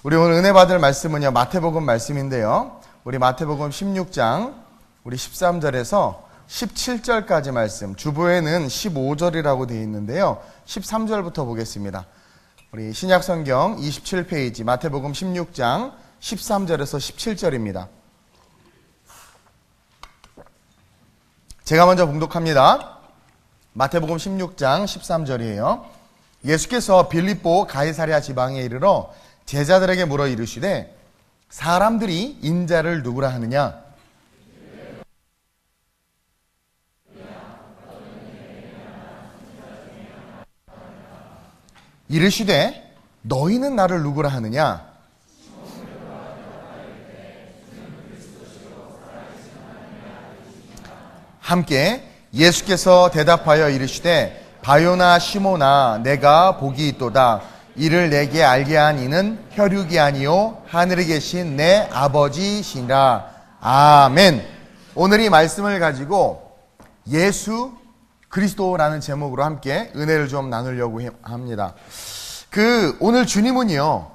우리 오늘 은혜 받을 말씀은요, 마태복음 말씀인데요. 우리 마태복음 16장 우리 13절에서 17절까지 말씀, 주보에는 15절이라고 되어 있는데요. 13절부터 보겠습니다. 우리 신약성경 27페이지 마태복음 16장 13절에서 17절입니다. 제가 먼저 봉독합니다. 마태복음 16장 13절이에요. 예수께서 빌립보 가이사랴 지방에 이르러 제자들에게 물어 이르시되 사람들이 인자를 누구라 하느냐? 이르시되 너희는 나를 누구라 하느냐? 함께 예수께서 대답하여 이르시되 바요나 시모나 내가 복이 있도다. 이를 내게 알게 한 이는 혈육이 아니요 하늘에 계신 내 아버지시니라. 아멘. 오늘 이 말씀을 가지고 예수 그리스도라는 제목으로 함께 은혜를 좀 나누려고 합니다. 오늘 주님은요,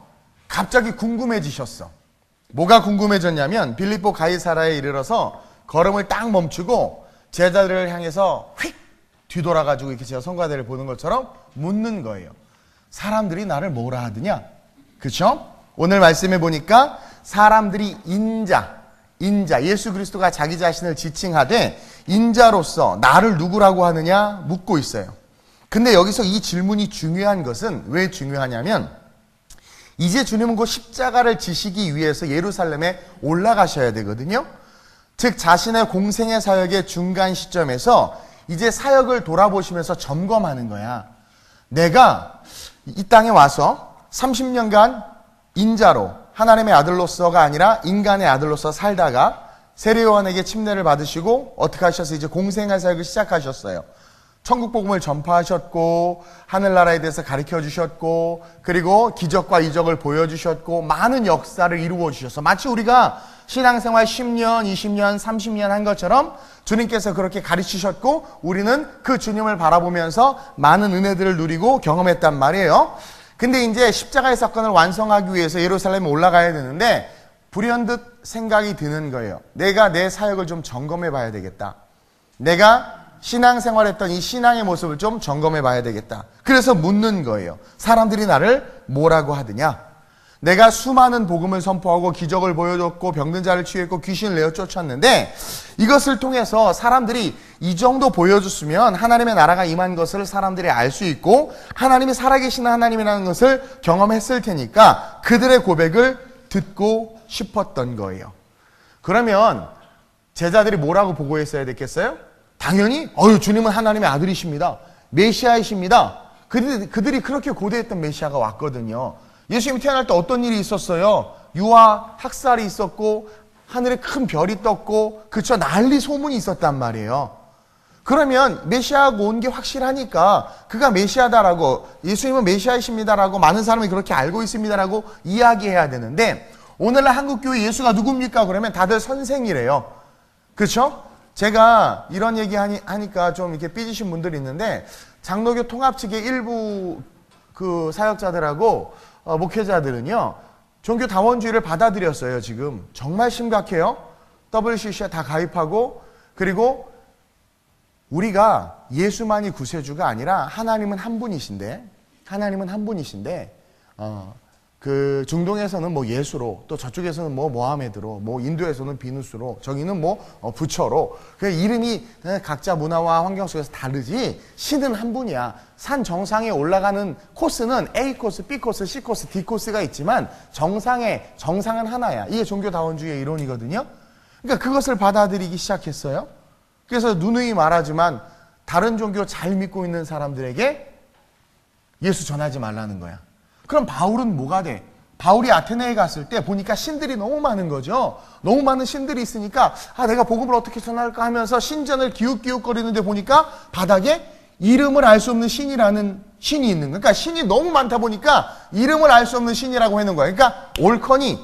갑자기 궁금해지셨어. 뭐가 궁금해졌냐면 빌립보 가이사랴에 이르러서 걸음을 딱 멈추고 제자들을 향해서 휙 뒤돌아가지고 이렇게 제가 성가대를 보는 것처럼 묻는 거예요. 사람들이 나를 뭐라 하느냐? 그렇죠? 오늘 말씀해 보니까 사람들이 인자, 예수 그리스도가 자기 자신을 지칭하되 인자로서 나를 누구라고 하느냐 묻고 있어요. 근데 여기서 이 질문이 중요한 것은 왜 중요하냐면 이제 주님은 곧 십자가를 지시기 위해서 예루살렘에 올라가셔야 되거든요. 즉 자신의 공생의 사역의 중간 시점에서 이제 사역을 돌아보시면서 점검하는 거야. 내가 이 땅에 와서 30년간 인자로 하나님의 아들로서가 아니라 인간의 아들로서 살다가 세례요한에게 침례를 받으시고 어떻게 하셔서 이제 공생의 사역을 시작하셨어요. 천국 복음을 전파하셨고 하늘나라에 대해서 가르쳐 주셨고 그리고 기적과 이적을 보여주셨고 많은 역사를 이루어 주셔서 마치 우리가 신앙생활 10년, 20년, 30년 한 것처럼 주님께서 그렇게 가르치셨고 우리는 그 주님을 바라보면서 많은 은혜들을 누리고 경험했단 말이에요. 근데 이제 십자가의 사건을 완성하기 위해서 예루살렘에 올라가야 되는데 불현듯 생각이 드는 거예요. 내가 내 사역을 좀 점검해 봐야 되겠다. 내가 신앙생활했던 이 신앙의 모습을 좀 점검해 봐야 되겠다. 그래서 묻는 거예요. 사람들이 나를 뭐라고 하느냐? 내가 수많은 복음을 선포하고 기적을 보여줬고 병든 자를 치유했고 귀신을 내어 쫓았는데 이것을 통해서 사람들이 이 정도 보여줬으면 하나님의 나라가 임한 것을 사람들이 알 수 있고 하나님이 살아계신 하나님이라는 것을 경험했을 테니까 그들의 고백을 듣고 싶었던 거예요. 그러면 제자들이 뭐라고 보고했어야 됐겠어요? 당연히 주님은 하나님의 아들이십니다. 메시아이십니다. 그들이 그렇게 고대했던 메시아가 왔거든요. 예수님이 태어날 때 어떤 일이 있었어요? 유아 학살이 있었고 하늘에 큰 별이 떴고 그쵸, 난리 소문이 있었단 말이에요. 그러면 메시아가 온 게 확실하니까 그가 메시아다라고, 예수님은 메시아이십니다라고 많은 사람이 그렇게 알고 있습니다라고 이야기해야 되는데 오늘날 한국교회 예수가 누굽니까? 그러면 다들 선생이래요. 그렇죠? 제가 이런 얘기 하니까 좀 이렇게 삐지신 분들이 있는데 장로교 통합 측의 일부 그 사역자들하고 목회자들은요 종교 다원주의를 받아들였어요. 지금 정말 심각해요. WCC에 다 가입하고 그리고 우리가 예수만이 구세주가 아니라 하나님은 한 분이신데 그 중동에서는 뭐 예수로, 또 저쪽에서는 뭐 모하메드로, 뭐 인도에서는 비누스로, 저기는 뭐 부처로. 그 이름이 각자 문화와 환경 속에서 다르지 신은 한 분이야. 산 정상에 올라가는 코스는 A 코스, B 코스, C 코스, D 코스가 있지만 정상은 하나야. 이게 종교다원주의의 이론이거든요. 그러니까 그것을 받아들이기 시작했어요. 그래서 누누이 말하지만 다른 종교 잘 믿고 있는 사람들에게 예수 전하지 말라는 거야. 그럼 바울은 뭐가 돼? 바울이 아테네에 갔을 때 보니까 신들이 너무 많은 거죠. 너무 많은 신들이 있으니까 내가 복음을 어떻게 전할까 하면서 신전을 기웃기웃거리는데 보니까 바닥에 이름을 알 수 없는 신이라는 신이 있는 거야. 그러니까 신이 너무 많다 보니까 이름을 알 수 없는 신이라고 하는 거야. 그러니까 올커니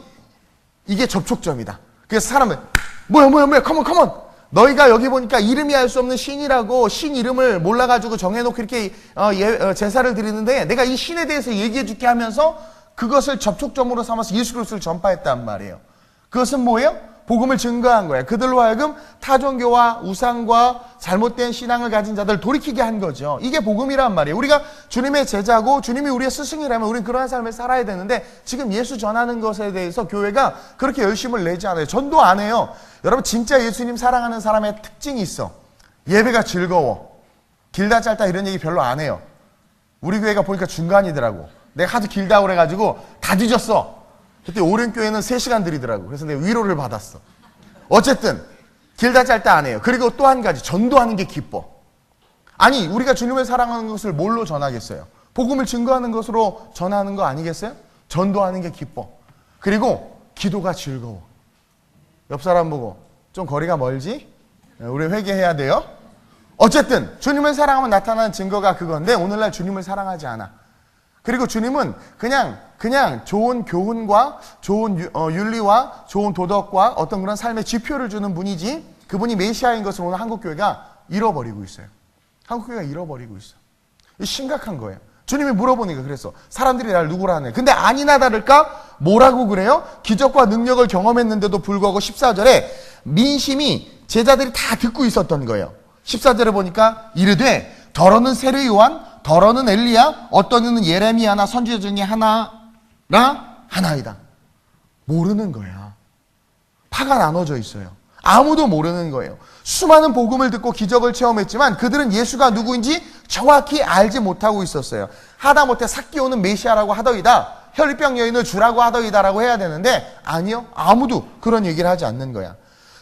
이게 접촉점이다. 그래서 사람은 뭐야 컴온 너희가 여기 보니까 이름이 알 수 없는 신이라고 신 이름을 몰라가지고 정해놓고 이렇게 제사를 드리는데 내가 이 신에 대해서 얘기해 줄게 하면서 그것을 접촉점으로 삼아서 예수 그리스도를 전파했단 말이에요. 그것은 뭐예요? 복음을 증거한 거예요. 그들로 하여금 타종교와 우상과 잘못된 신앙을 가진 자들 돌이키게 한 거죠. 이게 복음이란 말이에요. 우리가 주님의 제자고 주님이 우리의 스승이라면 우리는 그러한 삶을 살아야 되는데 지금 예수 전하는 것에 대해서 교회가 그렇게 열심을 내지 않아요. 전도 안 해요. 여러분 진짜 예수님 사랑하는 사람의 특징이 있어. 예배가 즐거워. 길다 짧다 이런 얘기 별로 안 해요. 우리 교회가 보니까 중간이더라고. 내가 하도 길다고 그래가지고 다 뒤졌어. 그때 오륜교회는 3시간 드리더라고. 그래서 내가 위로를 받았어. 어쨌든 길다 짧다 안 해요. 그리고 또 한 가지, 전도하는 게 기뻐. 아니 우리가 주님을 사랑하는 것을 뭘로 전하겠어요? 복음을 증거하는 것으로 전하는 거 아니겠어요? 전도하는 게 기뻐. 그리고 기도가 즐거워. 옆 사람 보고 좀 거리가 멀지? 우리 회개해야 돼요. 어쨌든 주님을 사랑하면 나타나는 증거가 그건데 오늘날 주님을 사랑하지 않아. 그리고 주님은 그냥 좋은 교훈과 좋은 윤리와 좋은 도덕과 어떤 그런 삶의 지표를 주는 분이지 그분이 메시아인 것을 오늘 한국교회가 잃어버리고 있어요. 한국교회가 잃어버리고 있어. 심각한 거예요. 주님이 물어보니까 그랬어. 사람들이 나를 누구라 하네. 근데 아니나 다를까? 뭐라고 그래요? 기적과 능력을 경험했는데도 불구하고 14절에 민심이 제자들이 다 듣고 있었던 거예요. 14절에 보니까 이르되 더러는 세례 요한 더러는 엘리야 어떤 이는 예레미야나 선지자 중에 하나이다. 모르는 거야. 파가 나눠져 있어요. 아무도 모르는 거예요. 수많은 복음을 듣고 기적을 체험했지만 그들은 예수가 누구인지 정확히 알지 못하고 있었어요. 하다못해 삭개오는 메시아라고 하더이다. 혈병 여인을 주라고 하더이다라고 해야 되는데 아니요. 아무도 그런 얘기를 하지 않는 거야.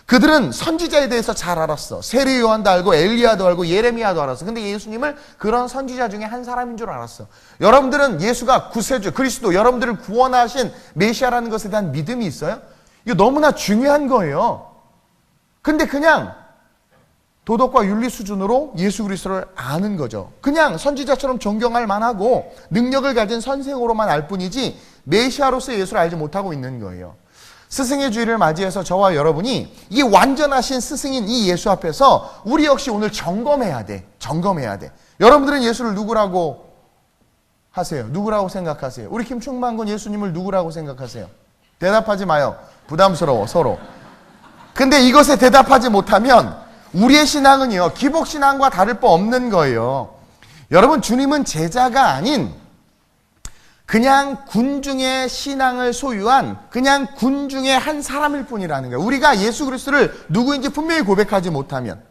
그들은 선지자에 대해서 잘 알았어. 세례 요한도 알고 엘리야도 알고 예레미야도 알았어. 근데 예수님을 그런 선지자 중에 한 사람인 줄 알았어. 여러분들은 예수가 구세주 그리스도 여러분들을 구원하신 메시아라는 것에 대한 믿음이 있어요? 이거 너무나 중요한 거예요. 근데 그냥 도덕과 윤리 수준으로 예수 그리스도를 아는 거죠. 그냥 선지자처럼 존경할 만하고 능력을 가진 선생으로만 알 뿐이지 메시아로서 예수를 알지 못하고 있는 거예요. 스승의 주일을 맞이해서 저와 여러분이 이 완전하신 스승인 이 예수 앞에서 우리 역시 오늘 점검해야 돼. 점검해야 돼. 여러분들은 예수를 누구라고 하세요? 누구라고 생각하세요? 우리 김충만군 예수님을 누구라고 생각하세요? 대답하지 마요. 부담스러워 서로. 근데 이것에 대답하지 못하면 우리의 신앙은요 기복신앙과 다를 바 없는 거예요. 여러분 주님은 제자가 아닌 그냥 군중의 신앙을 소유한 그냥 군중의 한 사람일 뿐이라는 거예요. 우리가 예수 그리스도를 누구인지 분명히 고백하지 못하면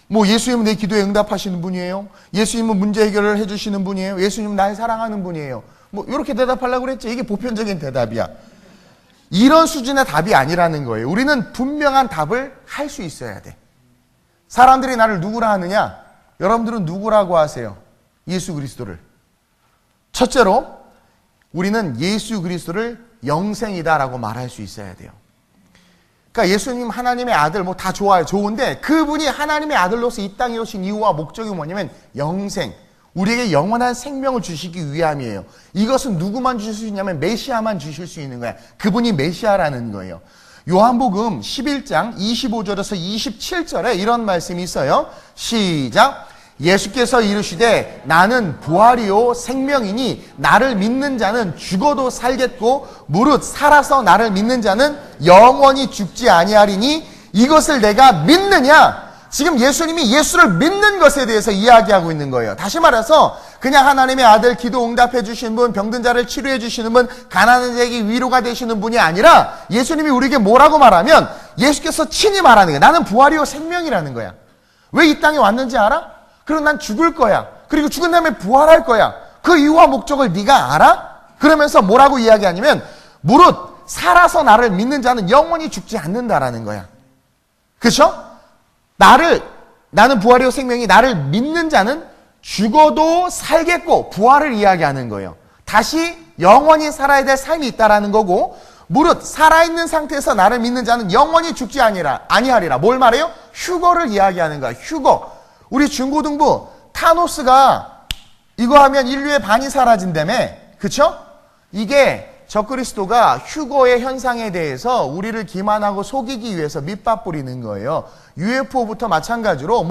뭐 예수님은 내 기도에 응답하시는 분이에요. 예수님은 문제 해결을 해주시는 분이에요. 예수님은 날 사랑하는 분이에요. 뭐 이렇게 대답하려고 그랬지. 이게 보편적인 대답이야. 이런 수준의 답이 아니라는 거예요. 우리는 분명한 답을 할 수 있어야 돼. 사람들이 나를 누구라 하느냐? 여러분들은 누구라고 하세요? 예수 그리스도를. 첫째로 우리는 예수 그리스도를 영생이다라고 말할 수 있어야 돼요. 그러니까 예수님 하나님의 아들 뭐 다 좋아요. 좋은데 그분이 하나님의 아들로서 이 땅에 오신 이유와 목적이 뭐냐면 영생. 우리에게 영원한 생명을 주시기 위함이에요. 이것은 누구만 주실 수 있냐면 메시아만 주실 수 있는 거야. 그분이 메시아라는 거예요. 요한복음 11장 25절에서 27절에 이런 말씀이 있어요. 시작. 예수께서 이르시되 나는 부활이요 생명이니 나를 믿는 자는 죽어도 살겠고 무릇 살아서 나를 믿는 자는 영원히 죽지 아니하리니 이것을 내가 믿느냐? 지금 예수님이 예수를 믿는 것에 대해서 이야기하고 있는 거예요. 다시 말해서 그냥 하나님의 아들 기도 응답해 주시는 분, 병든 자를 치료해 주시는 분, 가난한 자에게 위로가 되시는 분이 아니라 예수님이 우리에게 뭐라고 말하면 예수께서 친히 말하는 거예요. 나는 부활이요 생명이라는 거야. 왜 이 땅에 왔는지 알아? 그럼 난 죽을 거야. 그리고 죽은 다음에 부활할 거야. 그 이유와 목적을 네가 알아? 그러면서 뭐라고 이야기하냐면 무릇 살아서 나를 믿는 자는 영원히 죽지 않는다라는 거야. 그렇죠? 나는 부활이요 생명이 나를 믿는 자는 죽어도 살겠고 부활을 이야기하는 거예요. 다시 영원히 살아야 될 삶이 있다라는 거고 무릇 살아있는 상태에서 나를 믿는 자는 영원히 죽지 아니하리라. 뭘 말해요? 휴거를 이야기하는 거야. 휴거. 우리 중고등부 타노스가 이거 하면 인류의 반이 사라진다며. 그쵸? 이게 적그리스도가 휴거의 현상에 대해서 우리를 기만하고 속이기 위해서 밑밥 뿌리는 거예요. UFO부터 마찬가지로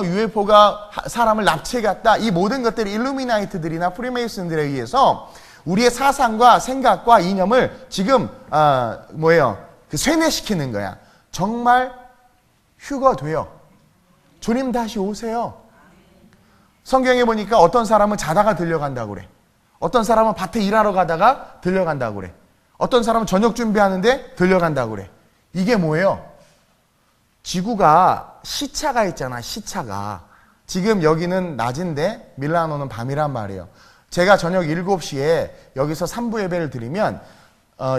UFO가 사람을 납치해갔다. 이 모든 것들이 일루미나이트들이나 프리메이슨들에 의해서 우리의 사상과 생각과 이념을 지금 그 쇠뇌시키는 거야. 정말 휴거 돼요. 주님 다시 오세요. 성경에 보니까 어떤 사람은 자다가 들려간다고 그래. 어떤 사람은 밭에 일하러 가다가 들려간다고 그래. 어떤 사람은 저녁 준비하는데 들려간다고 그래. 이게 뭐예요? 지구가 시차가 있잖아. 시차가. 지금 여기는 낮인데 밀라노는 밤이란 말이에요. 제가 저녁 7시에 여기서 3부 예배를 드리면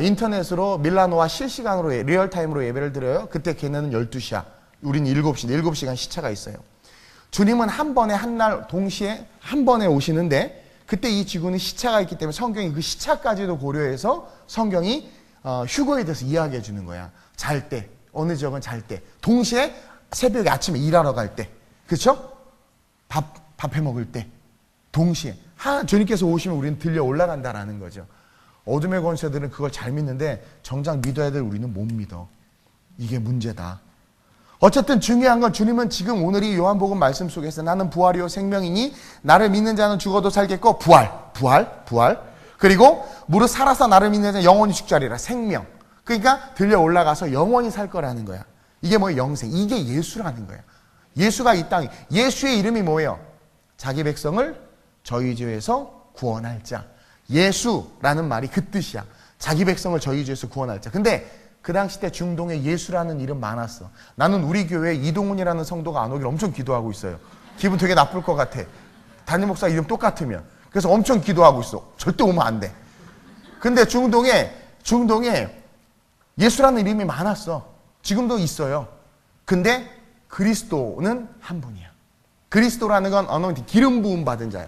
인터넷으로 밀라노와 실시간으로 리얼타임으로 예배를 드려요. 그때 걔네는 12시야. 우린 7시, 7시간 시차가 있어요. 주님은 한 번에 한 날 동시에 한 번에 오시는데 그때 이 지구는 시차가 있기 때문에 성경이 그 시차까지도 고려해서 성경이 휴거에 대해서 이야기해 주는 거야. 잘 때, 어느 지역은 잘 때, 동시에 새벽에 아침에 일하러 갈 때, 그렇죠? 밥 해 먹을 때, 동시에 주님께서 오시면 우리는 들려 올라간다라는 거죠. 어둠의 권세들은 그걸 잘 믿는데 정작 믿어야 될 우리는 못 믿어. 이게 문제다. 어쨌든 중요한 건 주님은 지금 오늘 이 요한복음 말씀 속에서 나는 부활이요 생명이니 나를 믿는 자는 죽어도 살겠고 부활. 그리고 무릇 살아서 나를 믿는 자는 영원히 죽자리라 생명. 그러니까 들려 올라가서 영원히 살 거라는 거야. 이게 뭐예요? 영생. 이게 예수라는 거야. 예수가 이 땅에 예수의 이름이 뭐예요? 자기 백성을 저희 죄에서 구원할 자. 예수라는 말이 그 뜻이야. 자기 백성을 저희 죄에서 구원할 자. 근데 그 당시 때 중동에 예수라는 이름 많았어. 나는 우리 교회에 이동훈이라는 성도가 안 오길 엄청 기도하고 있어요. 기분 되게 나쁠 것 같아. 담임 목사 이름 똑같으면. 그래서 엄청 기도하고 있어. 절대 오면 안 돼. 근데 중동에 예수라는 이름이 많았어. 지금도 있어요. 근데 그리스도는 한 분이야. 그리스도라는 건 어노인팅, 기름 부음 받은 자야.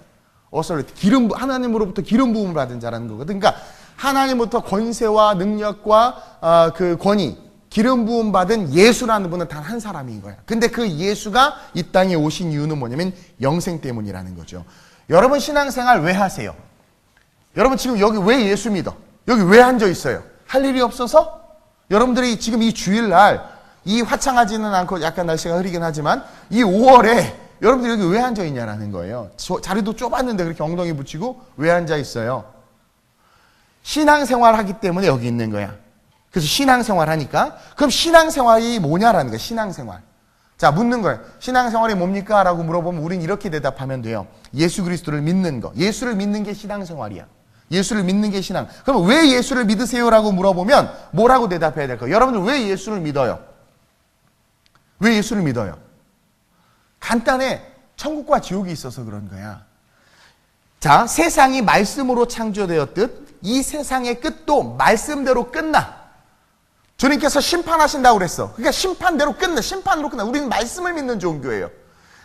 하나님으로부터 기름 부음을 받은 자라는 거거든. 그러니까 하나님부터 권세와 능력과 그 권위, 기름 부음 받은 예수라는 분은 단 한 사람인 거야. 근데 그 예수가 이 땅에 오신 이유는 뭐냐면 영생 때문이라는 거죠. 여러분 신앙생활 왜 하세요? 여러분 지금 여기 왜 예수 믿어? 여기 왜 앉아 있어요? 할 일이 없어서? 여러분들이 지금 이 주일날 이 화창하지는 않고 약간 날씨가 흐리긴 하지만 이 5월에 여러분들이 여기 왜 앉아 있냐라는 거예요. 자리도 좁았는데 그렇게 엉덩이 붙이고 왜 앉아 있어요? 신앙생활 하기 때문에 여기 있는 거야. 그래서 신앙생활 하니까 그럼 신앙생활이 뭐냐라는 거야. 신앙생활. 자 묻는 거예요. 신앙생활이 뭡니까? 라고 물어보면 우린 이렇게 대답하면 돼요. 예수 그리스도를 믿는 거. 예수를 믿는 게 신앙생활이야. 예수를 믿는 게 신앙. 그럼 왜 예수를 믿으세요? 라고 물어보면 뭐라고 대답해야 될까요? 여러분들 왜 예수를 믿어요? 왜 예수를 믿어요? 간단해. 천국과 지옥이 있어서 그런 거야. 자, 세상이 말씀으로 창조되었듯 이 세상의 끝도 말씀대로 끝나. 주님께서 심판하신다고 그랬어. 그러니까 심판대로 끝나. 심판으로 끝나. 우리는 말씀을 믿는 종교예요.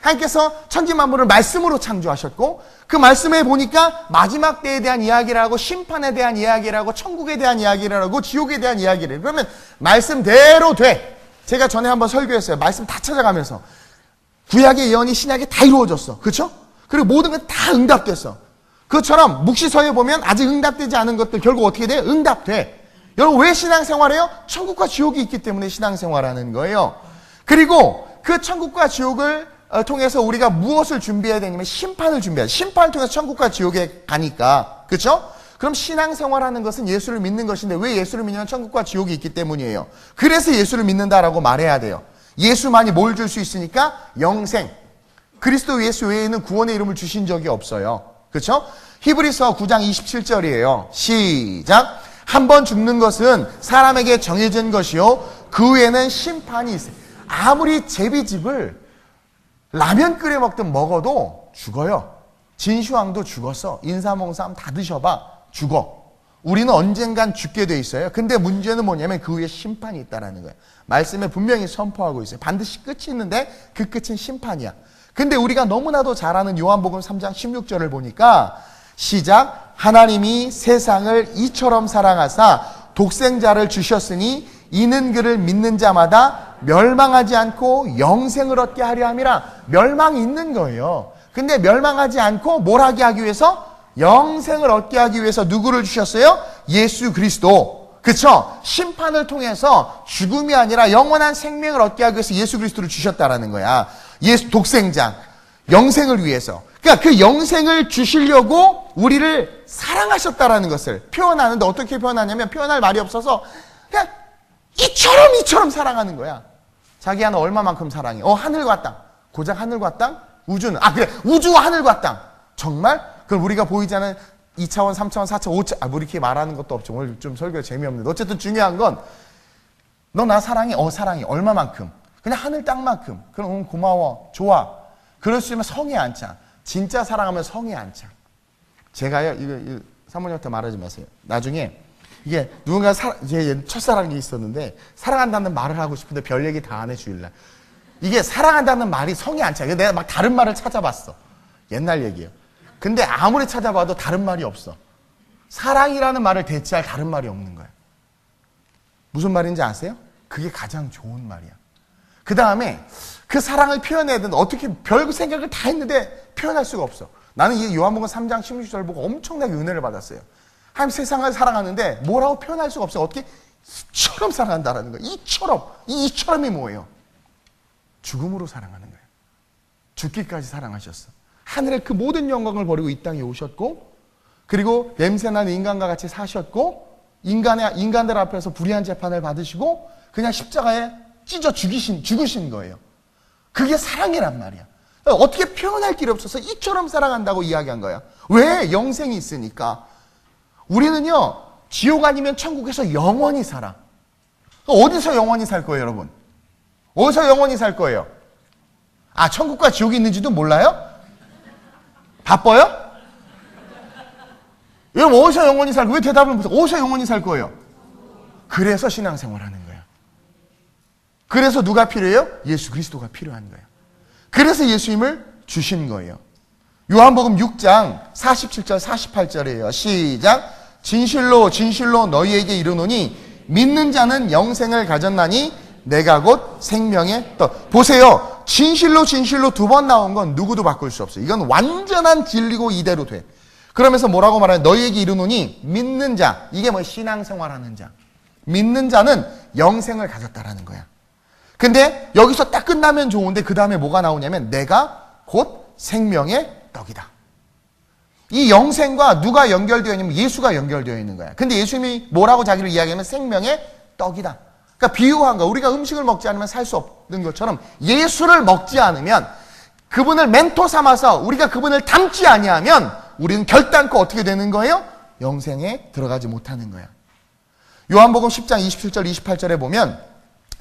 하나님께서 천지만물을 말씀으로 창조하셨고 그 말씀에 보니까 마지막 때에 대한 이야기를 하고 심판에 대한 이야기를 하고 천국에 대한 이야기를 하고 지옥에 대한 이야기를 해요. 그러면 말씀대로 돼. 제가 전에 한번 설교했어요. 말씀 다 찾아가면서 구약의 예언이 신약에 다 이루어졌어. 그렇죠? 그리고 모든 건 다 응답됐어. 그것처럼 묵시서에 보면 아직 응답되지 않은 것들 결국 어떻게 돼? 응답돼. 여러분 왜 신앙생활해요? 천국과 지옥이 있기 때문에 신앙생활하는 거예요. 그리고 그 천국과 지옥을 통해서 우리가 무엇을 준비해야 되냐면 심판을 준비해야 돼. 심판을 통해서 천국과 지옥에 가니까. 그렇죠? 그럼 신앙생활하는 것은 예수를 믿는 것인데 왜 예수를 믿냐면 천국과 지옥이 있기 때문이에요. 그래서 예수를 믿는다라고 말해야 돼요. 예수만이 뭘 줄 수 있으니까? 영생. 그리스도 예수 외에는 구원의 이름을 주신 적이 없어요. 그렇죠? 히브리서 9장 27절이에요. 시작. 한 번 죽는 것은 사람에게 정해진 것이요 그 후에는 심판이 있어요. 아무리 제비집을 라면 끓여 먹든 먹어도 죽어요. 진시황도 죽었어. 인사몽삼 다 드셔봐. 죽어. 우리는 언젠간 죽게 돼 있어요. 근데 문제는 뭐냐면 그 후에 심판이 있다는 거예요. 말씀에 분명히 선포하고 있어요. 반드시 끝이 있는데 그 끝은 심판이야. 근데 우리가 너무나도 잘 아는 요한복음 3장 16절을 보니까 시작. 하나님이 세상을 이처럼 사랑하사 독생자를 주셨으니 이는 그를 믿는 자마다 멸망하지 않고 영생을 얻게 하려 함이라. 멸망이 있는 거예요. 근데 멸망하지 않고 뭘 하게 하기 위해서? 영생을 얻게 하기 위해서 누구를 주셨어요? 예수 그리스도. 그쵸? 심판을 통해서 죽음이 아니라 영원한 생명을 얻게 하기 위해서 예수 그리스도를 주셨다라는 거야. 예수 독생자. 영생을 위해서. 그러니까 그 영생을 주시려고 우리를 사랑하셨다라는 것을 표현하는데 어떻게 표현하냐면 표현할 말이 없어서 그냥 이처럼 사랑하는 거야. 자기야 너 얼마만큼 사랑해? 하늘과 땅. 고작 하늘과 땅? 우주는 그래 우주와 하늘과 땅. 정말? 그럼 우리가 보이지 않은 2차원, 3차원, 4차원, 5차원 뭐 이렇게 말하는 것도 없죠. 오늘 좀 설교가 재미없는데 어쨌든 중요한 건 너 나 사랑해? 사랑해. 얼마만큼? 그냥 하늘 땅만큼. 그럼 고마워. 좋아. 그럴 수 있으면 성에 앉자. 진짜 사랑하면 성에 앉자. 제가요 이거 사모님한테 말하지 마세요. 나중에 이게 누군가 제 첫사랑이 있었는데 사랑한다는 말을 하고 싶은데 별 얘기 다 안 해 주일날. 이게 사랑한다는 말이 성에 안 차. 내가 막 다른 말을 찾아봤어. 옛날 얘기예요. 근데 아무리 찾아봐도 다른 말이 없어. 사랑이라는 말을 대체할 다른 말이 없는 거야. 무슨 말인지 아세요? 그게 가장 좋은 말이야. 그 다음에 그 사랑을 표현해야 되는데 어떻게 별 생각을 다 했는데 표현할 수가 없어. 나는 이 요한복음 3장 16절 보고 엄청나게 은혜를 받았어요. 하나님 세상을 사랑하는데 뭐라고 표현할 수가 없어요. 어떻게 이처럼 사랑한다라는 거예요. 이처럼이 뭐예요? 죽음으로 사랑하는 거예요. 죽기까지 사랑하셨어. 하늘의 그 모든 영광을 버리고 이 땅에 오셨고, 그리고 냄새나는 인간과 같이 사셨고, 인간들 앞에서 불의한 재판을 받으시고 그냥 십자가에 찢어 죽으신 거예요. 그게 사랑이란 말이야. 어떻게 표현할 길이 없어서 이처럼 사랑한다고 이야기한 거야. 왜? 영생이 있으니까. 우리는요 지옥 아니면 천국에서 영원히 살아. 어디서 영원히 살 거예요, 여러분? 어디서 영원히 살 거예요? 천국과 지옥이 있는지도 몰라요? 바빠요? 여러분 어디서 영원히 살고 왜 대답을 못해요? 어디서 영원히 살 거예요? 그래서 신앙생활 하는 거야. 그래서 누가 필요해요? 예수 그리스도가 필요한 거예요. 그래서 예수님을 주신 거예요. 요한복음 6장 47절 48절이에요. 시작. 진실로 진실로 너희에게 이르노니 믿는 자는 영생을 가졌나니 내가 곧 생명의 떡. 보세요. 진실로 진실로 두 번 나온 건 누구도 바꿀 수 없어요. 이건 완전한 진리고 이대로 돼. 그러면서 뭐라고 말하냐? 너희에게 이르노니 믿는 자. 이게 뭐 신앙생활하는 자. 믿는 자는 영생을 가졌다라는 거야. 근데 여기서 딱 끝나면 좋은데 그 다음에 뭐가 나오냐면 내가 곧 생명의 떡이다. 이 영생과 누가 연결되어 있냐면 예수가 연결되어 있는 거야. 근데 예수님이 뭐라고 자기를 이야기하면 생명의 떡이다. 그러니까 비유한 거. 우리가 음식을 먹지 않으면 살 수 없는 것처럼 예수를 먹지 않으면 그분을 멘토 삼아서 우리가 그분을 닮지 아니하면 우리는 결단코 어떻게 되는 거예요? 영생에 들어가지 못하는 거야. 요한복음 10장 27절 28절에 보면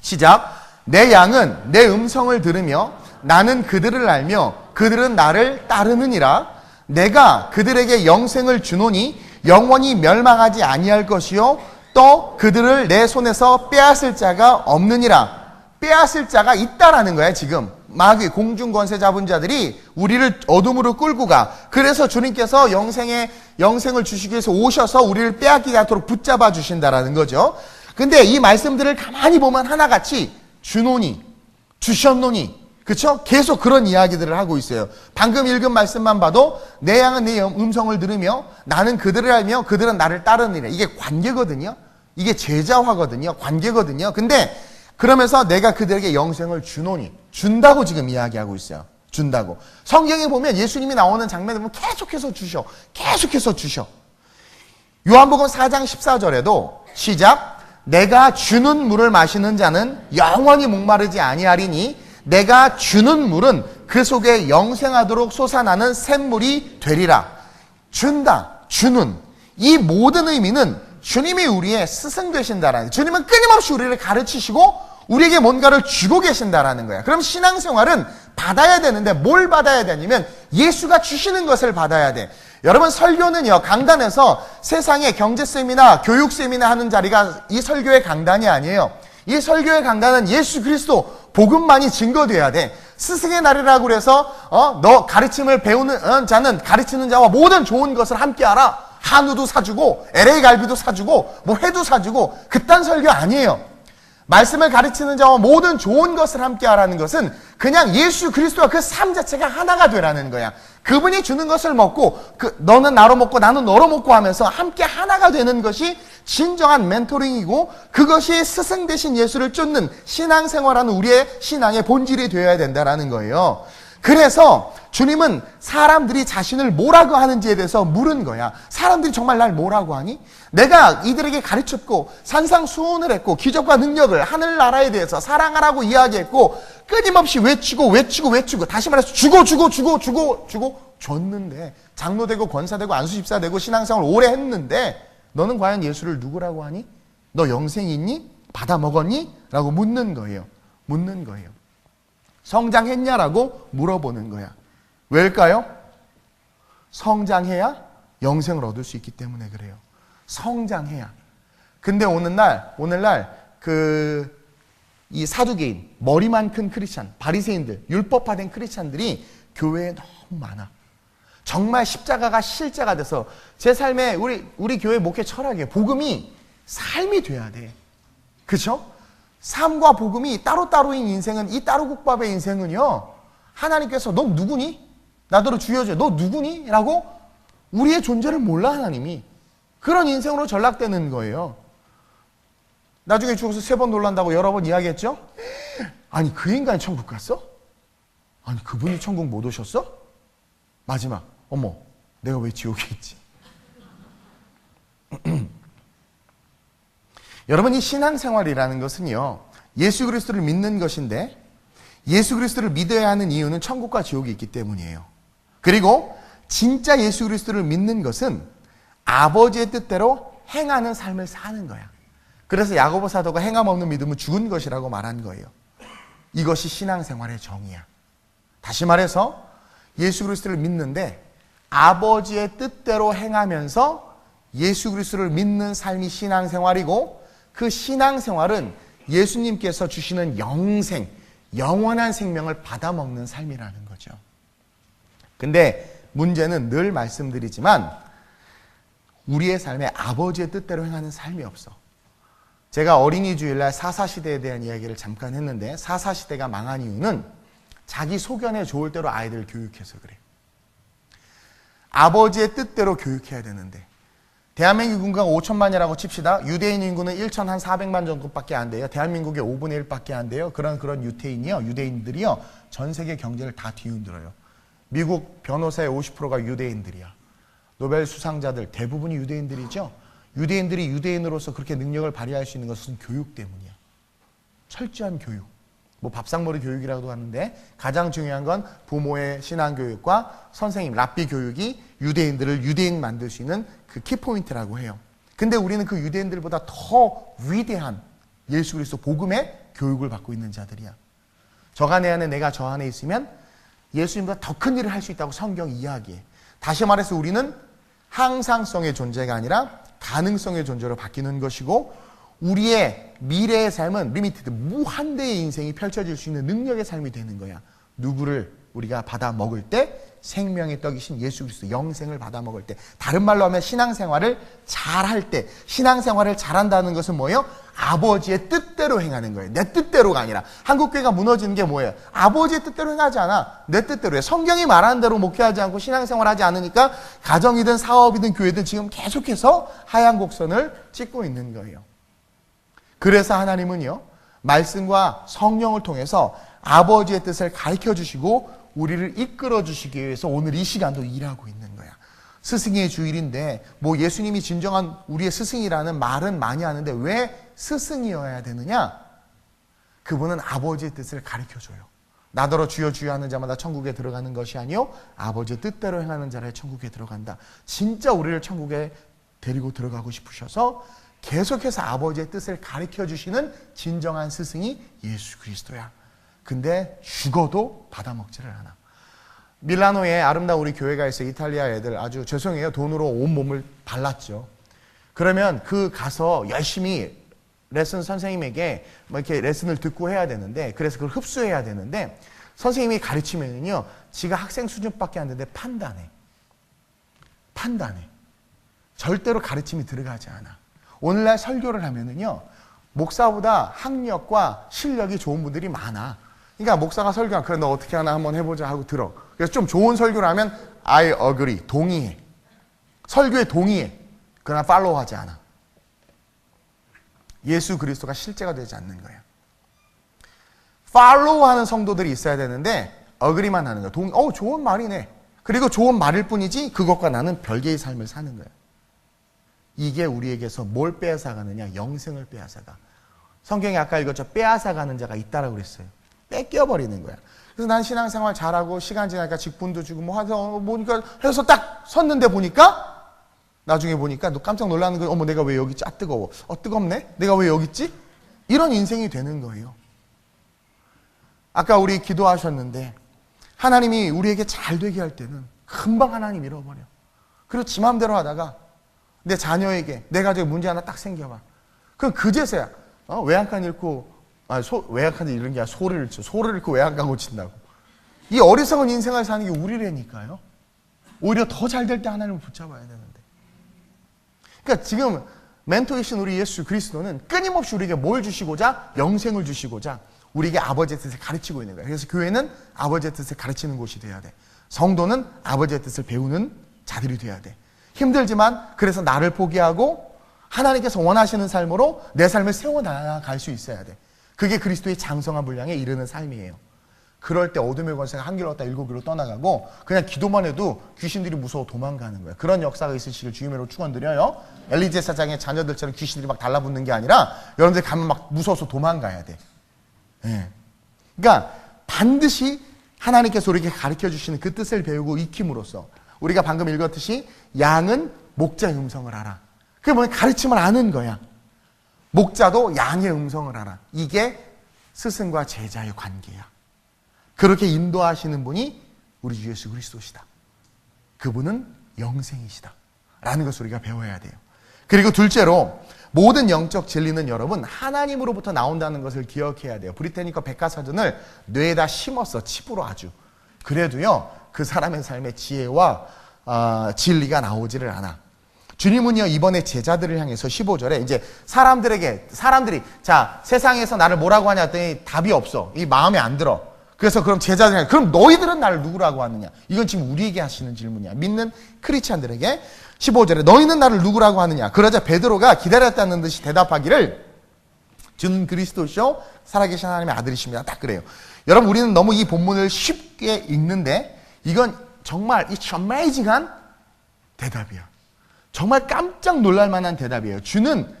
시작. 내 양은 내 음성을 들으며 나는 그들을 알며 그들은 나를 따르느니라. 내가 그들에게 영생을 주노니 영원히 멸망하지 아니할 것이요 또 그들을 내 손에서 빼앗을 자가 없느니라. 빼앗을 자가 있다라는 거야. 지금 마귀 공중 권세 잡은 자들이 우리를 어둠으로 끌고 가. 그래서 주님께서 영생을 주시기 위해서 오셔서 우리를 빼앗기지 않도록 붙잡아 주신다라는 거죠. 근데 이 말씀들을 가만히 보면 하나같이 주노니 주셨노니 그렇죠? 계속 그런 이야기들을 하고 있어요. 방금 읽은 말씀만 봐도 내 양은 내 음성을 들으며 나는 그들을 알며 그들은 나를 따르느니라. 이게 관계거든요. 이게 제자화거든요. 관계거든요. 근데 그러면서 내가 그들에게 영생을 주노니 준다고 지금 이야기하고 있어요. 준다고. 성경에 보면 예수님이 나오는 장면을 보면 계속해서 주셔. 요한복음 4장 14절에도 시작. 내가 주는 물을 마시는 자는 영원히 목마르지 아니하리니 내가 주는 물은 그 속에 영생하도록 솟아나는 샘물이 되리라. 준다, 주는. 이 모든 의미는 주님이 우리의 스승 되신다라는, 주님은 끊임없이 우리를 가르치시고 우리에게 뭔가를 주고 계신다라는 거야. 그럼 신앙생활은 받아야 되는데 뭘 받아야 되냐면 예수가 주시는 것을 받아야 돼. 여러분 설교는요, 강단에서 세상에 경제쌤이나 교육쌤이나 하는 자리가 이 설교의 강단이 아니에요. 이 설교의 강단은 예수 그리스도 복음만이 증거돼야 돼. 스승의 날이라고 그래서 너 가르침을 배우는 자는 가르치는 자와 모든 좋은 것을 함께하라. 한우도 사주고 LA 갈비도 사주고 뭐 회도 사주고 그딴 설교 아니에요. 말씀을 가르치는 자와 모든 좋은 것을 함께하라는 것은 그냥 예수 그리스도와 그 삶 자체가 하나가 되라는 거야. 그분이 주는 것을 먹고 너는 나로 먹고 나는 너로 먹고 하면서 함께 하나가 되는 것이 진정한 멘토링이고 그것이 스승 되신 예수를 쫓는 신앙생활하는 우리의 신앙의 본질이 되어야 된다라는 거예요. 그래서 주님은 사람들이 자신을 뭐라고 하는지에 대해서 물은 거야. 사람들이 정말 날 뭐라고 하니? 내가 이들에게 가르쳤고 산상수훈을 했고 기적과 능력을 하늘나라에 대해서 사랑하라고 이야기했고 끊임없이 외치고 다시 말해서 주고 줬는데 장로되고 권사되고 안수집사되고 신앙생활을 오래 했는데 너는 과연 예수를 누구라고 하니? 너 영생이 있니? 받아 먹었니? 라고 묻는 거예요. 성장했냐라고 물어보는 거야. 왜일까요? 성장해야 영생을 얻을 수 있기 때문에 그래요. 성장해야. 근데 오늘날 이 사두개인, 머리만 큰 크리스찬, 바리새인들, 율법화된 크리스찬들이 교회에 너무 많아. 정말 십자가가 실제가 돼서 제 삶에 우리 교회 목회 철학에 복음이 삶이 돼야 돼. 그렇죠? 삶과 복음이 따로따로인 인생은, 이 따로국밥의 인생은요, 하나님께서 너 누구니? 나더러 주여줘. 너 누구니? 라고 우리의 존재를 몰라 하나님이. 그런 인생으로 전락되는 거예요. 나중에 죽어서 3번 놀란다고 여러 번 이야기했죠? 아니 그 인간이 천국 갔어? 아니 그분이 천국 못 오셨어? 마지막 어머 내가 왜 지옥에 있지? 여러분 이 신앙생활이라는 것은요 예수 그리스도를 믿는 것인데 예수 그리스도를 믿어야 하는 이유는 천국과 지옥이 있기 때문이에요. 그리고 진짜 예수 그리스도를 믿는 것은 아버지의 뜻대로 행하는 삶을 사는 거야. 그래서 야고보 사도가 행함 없는 믿음은 죽은 것이라고 말한 거예요. 이것이 신앙생활의 정의야. 다시 말해서 예수 그리스도를 믿는데 아버지의 뜻대로 행하면서 예수 그리스도를 믿는 삶이 신앙생활이고 그 신앙생활은 예수님께서 주시는 영생, 영원한 생명을 받아먹는 삶이라는 거죠. 근데 문제는 늘 말씀드리지만 우리의 삶에 아버지의 뜻대로 행하는 삶이 없어. 제가 어린이 주일날 사사시대에 대한 이야기를 잠깐 했는데 사사시대가 망한 이유는 자기 소견에 좋을 대로 아이들을 교육해서 그래. 아버지의 뜻대로 교육해야 되는데 대한민국 인구가 5천만이라고 칩시다. 유대인 인구는 1,400만 정도밖에 안 돼요. 대한민국의 5분의 1밖에 안 돼요. 그런 유대인들이요. 전 세계 경제를 다 뒤흔들어요. 미국 변호사의 50%가 유대인들이야. 노벨 수상자들 대부분이 유대인들이죠. 유대인들이 유대인으로서 그렇게 능력을 발휘할 수 있는 것은 교육 때문이야. 철저한 교육. 뭐 밥상머리 교육이라고도 하는데 가장 중요한 건 부모의 신앙교육과 선생님, 랍비 교육이 유대인들을 유대인 만들 수 있는 그 키포인트라고 해요. 근데 우리는 그 유대인들보다 더 위대한 예수 그리스도 복음의 교육을 받고 있는 자들이야. 저가 내 안에 내가 저 안에 있으면 예수님보다 더 큰 일을 할 수 있다고 성경이 이야기해. 다시 말해서 우리는 항상성의 존재가 아니라 가능성의 존재로 바뀌는 것이고 우리의 미래의 삶은 리미티드, 무한대의 인생이 펼쳐질 수 있는 능력의 삶이 되는 거야. 누구를 우리가 받아 먹을 때 생명의 떡이신 예수 그리스도 영생을 받아 먹을 때, 다른 말로 하면 신앙생활을 잘할 때, 신앙생활을 잘한다는 것은 뭐예요? 아버지의 뜻대로 행하는 거예요. 내 뜻대로가 아니라. 한국교회가 무너지는 게 뭐예요? 아버지의 뜻대로 행하지 않아. 내 뜻대로 해. 성경이 말하는 대로 목회하지 않고 신앙생활하지 않으니까 가정이든 사업이든 교회든 지금 계속해서 하얀 곡선을 찍고 있는 거예요. 그래서 하나님은요, 말씀과 성령을 통해서 아버지의 뜻을 가르쳐 주시고 우리를 이끌어 주시기 위해서 오늘 이 시간도 일하고 있는 거야. 스승의 주일인데 뭐 예수님이 진정한 우리의 스승이라는 말은 많이 하는데 왜 스승이어야 되느냐? 그분은 아버지의 뜻을 가르쳐 줘요. 나더러 주여 주여 하는 자마다 천국에 들어가는 것이 아니요 아버지의 뜻대로 행하는 자라 천국에 들어간다. 진짜 우리를 천국에 데리고 들어가고 싶으셔서 계속해서 아버지의 뜻을 가르쳐 주시는 진정한 스승이 예수 그리스도야. 근데 죽어도 받아먹지를 않아. 밀라노에 아름다운 우리 교회가 있어요. 이탈리아 애들 아주 죄송해요. 돈으로 온몸을 발랐죠. 그러면 그 가서 열심히 레슨 선생님에게 뭐 이렇게 레슨을 듣고 해야 되는데, 그래서 그걸 흡수해야 되는데, 선생님이 가르치면은요, 지가 학생 수준밖에 안 되는데 판단해. 절대로 가르침이 들어가지 않아. 오늘날 설교를 하면은요, 목사보다 학력과 실력이 좋은 분들이 많아. 그러니까 목사가 설교하면 그래 너 어떻게 하나 한번 해보자 하고 들어. 그래서 좀 좋은 설교를 하면 I agree, 동의해. 설교에 동의해. 그러나 팔로우하지 않아. 예수 그리스도가 실제가 되지 않는 거예요. 팔로우하는 성도들이 있어야 되는데 어그리만 하는 거야. 좋은 말이네. 그리고 좋은 말일 뿐이지 그것과 나는 별개의 삶을 사는 거야. 이게 우리에게서 뭘 빼앗아가느냐? 영생을 빼앗아가. 성경에 아까 읽었죠. 빼앗아가는 자가 있다라고 그랬어요. 뺏겨버리는 거야. 그래서 난 신앙생활 잘하고 시간 지나니까 직분도 주고 뭐 해서 보니까 해서 딱 섰는데 보니까 나중에 보니까 너 깜짝 놀라는 거예요. 어머 내가 왜 여기 있지? 아 뜨거워. 뜨겁네? 내가 왜 여기 있지? 이런 인생이 되는 거예요. 아까 우리 기도하셨는데 하나님이 우리에게 잘 되게 할 때는 금방 하나님 잃어버려. 그리고 지 맘대로 하다가 내 자녀에게 내 가족에 문제 하나 딱 생겨봐. 그럼 그제서야 외양간 잃고 외양간 잃은 게 아니라 소를 잃죠. 소를 잃고 외양간 고친다고. 이 어리석은 인생을 사는 게 우리라니까요. 오히려 더 잘 될 때 하나님을 붙잡아야 되는데. 그러니까 지금 멘토이신 우리 예수 그리스도는 끊임없이 우리에게 뭘 주시고자? 영생을 주시고자 우리에게 아버지의 뜻을 가르치고 있는 거예요. 그래서 교회는 아버지의 뜻을 가르치는 곳이 돼야 돼. 성도는 아버지의 뜻을 배우는 자들이 돼야 돼. 힘들지만 그래서 나를 포기하고 하나님께서 원하시는 삶으로 내 삶을 세워나갈 수 있어야 돼. 그게 그리스도의 장성한 분량에 이르는 삶이에요. 그럴 때 어둠의 권세가 한 길로 갔다 일곱 길로 떠나가고 그냥 기도만 해도 귀신들이 무서워 도망가는 거예요. 그런 역사가 있으시길 주님으로 축원드려요. 엘리제 사장의 자녀들처럼 귀신들이 막 달라붙는 게 아니라 여러분들이 가면 막 무서워서 도망가야 돼. 네. 그러니까 반드시 하나님께서 우리에게 가르쳐 주시는 그 뜻을 배우고 익힘으로써 우리가 방금 읽었듯이 양은 목자의 음성을 알아. 그게 뭐냐? 가르침을 아는 거야. 목자도 양의 음성을 알아. 이게 스승과 제자의 관계야. 그렇게 인도하시는 분이 우리 주 예수 그리스도시다. 그분은 영생이시다. 라는 것을 우리가 배워야 돼요. 그리고 둘째로 모든 영적 진리는 여러분 하나님으로부터 나온다는 것을 기억해야 돼요. 브리테니커 백과사전을 뇌에다 심었어. 칩으로 아주. 그래도요 그 사람의 삶의 지혜와 진리가 나오지를 않아. 주님은요 이번에 제자들을 향해서 15절에 이제 사람들이 자 세상에서 나를 뭐라고 하냐 했더니 답이 없어. 이 마음에 안 들어. 그래서 그럼 제자들이 그럼 너희들은 나를 누구라고 하느냐? 이건 지금 우리에게 하시는 질문이야. 믿는 크리스찬들에게 15절에 너희는 나를 누구라고 하느냐? 그러자 베드로가 기다렸다는 듯이 대답하기를 주는 그리스도시요 살아계신 하나님의 아들이십니다. 딱 그래요. 여러분 우리는 너무 이 본문을 쉽게 읽는데 이건 정말 It's amazing한 대답이야. 정말 깜짝 놀랄 만한 대답이에요. 주는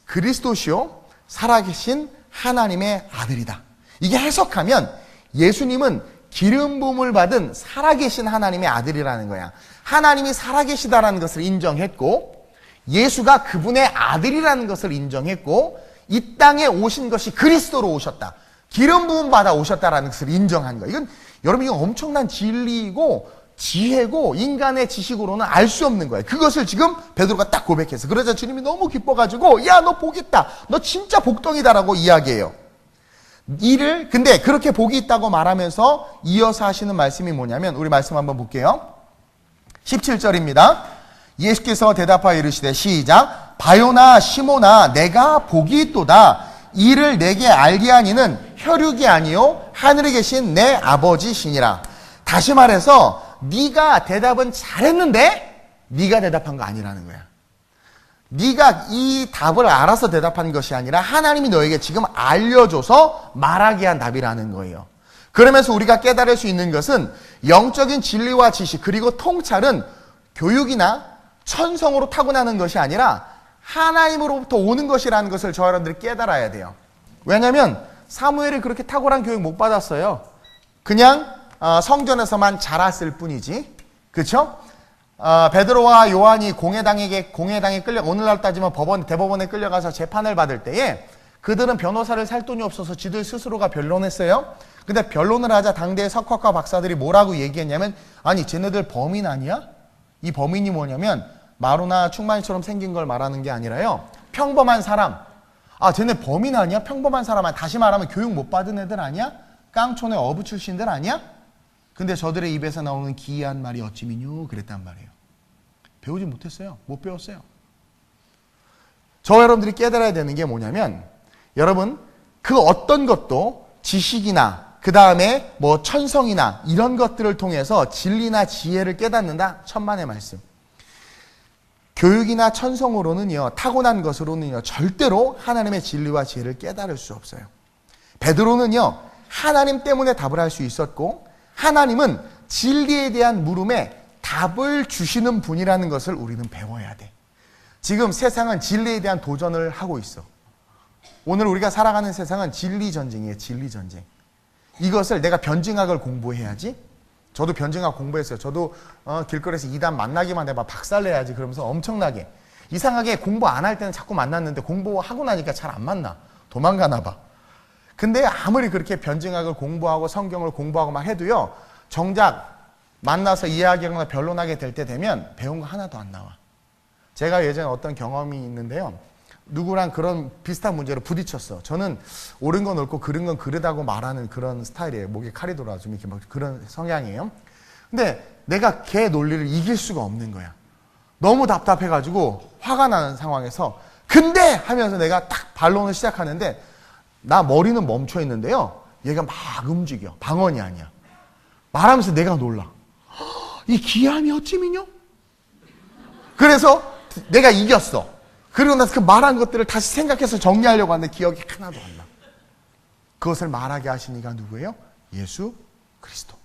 그리스도시요 살아계신 하나님의 아들이다. 이게 해석하면 예수님은 기름 부음을 받은 살아계신 하나님의 아들이라는 거야. 하나님이 살아계시다라는 것을 인정했고 예수가 그분의 아들이라는 것을 인정했고 이 땅에 오신 것이 그리스도로 오셨다. 기름 부음 받아 오셨다라는 것을 인정한 거야. 여러분 이건 엄청난 진리이고 지혜고 인간의 지식으로는 알 수 없는 거예요. 그것을 지금 베드로가 딱 고백해서 그러자 주님이 너무 기뻐가지고 야 너 복 있다. 너 진짜 복덩이다라고 이야기해요. 근데 그렇게 복이 있다고 말하면서 이어서 하시는 말씀이 뭐냐면 우리 말씀 한번 볼게요. 17절입니다. 예수께서 대답하여 이르시되 시작 바요나 시모나 내가 복이 있도다. 이를 내게 알게 하니는 혈육이 아니요 하늘에 계신 내 아버지시니라. 다시 말해서 네가 대답은 잘했는데 네가 대답한 거 아니라는 거야. 네가 이 답을 알아서 대답한 것이 아니라 하나님이 너에게 지금 알려줘서 말하게 한 답이라는 거예요. 그러면서 우리가 깨달을 수 있는 것은 영적인 진리와 지식 그리고 통찰은 교육이나 천성으로 타고나는 것이 아니라 하나님으로부터 오는 것이라는 것을 저와 여러분들이 깨달아야 돼요. 왜냐하면 사무엘이 그렇게 탁월한 교육 못 받았어요. 그냥 성전에서만 자랐을 뿐이지. 그렇죠? 베드로와 요한이 공회당에 오늘날 따지면 대법원에 끌려가서 재판을 받을 때에 그들은 변호사를 살 돈이 없어서 지들 스스로가 변론했어요. 근데 변론을 하자 당대의 석학과 박사들이 뭐라고 얘기했냐면 아니 쟤네들 범인 아니야? 이 범인이 뭐냐면 마루나 충만이처럼 생긴 걸 말하는 게 아니라요 평범한 사람. 쟤네 범인 아니야? 평범한 사람 아니야? 다시 말하면 교육 못 받은 애들 아니야? 깡촌의 어부 출신들 아니야? 근데 저들의 입에서 나오는 기이한 말이 어찌미뇨 그랬단 말이에요. 배우지 못했어요. 못 배웠어요. 저와 여러분들이 깨달아야 되는 게 뭐냐면 여러분 그 어떤 것도 지식이나 그 다음에 뭐 천성이나 이런 것들을 통해서 진리나 지혜를 깨닫는다. 천만의 말씀. 교육이나 천성으로는요 타고난 것으로는요 절대로 하나님의 진리와 지혜를 깨달을 수 없어요. 베드로는요 하나님 때문에 답을 할 수 있었고 하나님은 진리에 대한 물음에 답을 주시는 분이라는 것을 우리는 배워야 돼. 지금 세상은 진리에 대한 도전을 하고 있어. 오늘 우리가 살아가는 세상은 진리 전쟁이에요. 진리 전쟁. 이것을 내가 변증학을 공부해야지. 저도 변증학 공부했어요. 저도 길거리에서 이단 만나기만 해봐 박살내야지 그러면서 엄청나게. 이상하게 공부 안 할 때는 자꾸 만났는데 공부하고 나니까 잘 안 만나. 도망가나 봐. 근데 아무리 그렇게 변증학을 공부하고 성경을 공부하고 막 해도요, 정작 만나서 이야기하거나 변론하게 될 때 되면 배운 거 하나도 안 나와. 제가 예전에 어떤 경험이 있는데요, 누구랑 그런 비슷한 문제로 부딪혔어. 저는 옳은 건 옳고 그른 건 그르다고 말하는 그런 스타일이에요. 목에 칼이 돌아와 좀 이렇게 막 그런 성향이에요. 근데 내가 걔 논리를 이길 수가 없는 거야. 너무 답답해가지고 화가 나는 상황에서 근데 하면서 내가 딱 반론을 시작하는데 나 머리는 멈춰 있는데요, 얘가 막 움직여. 방언이 아니야. 말하면서 내가 놀라. 이 기함이 어찌미뇨? 그래서 내가 이겼어. 그리고 나서 그 말한 것들을 다시 생각해서 정리하려고 하는데 기억이 하나도 안 나. 그것을 말하게 하신 이가 누구예요? 예수 그리스도.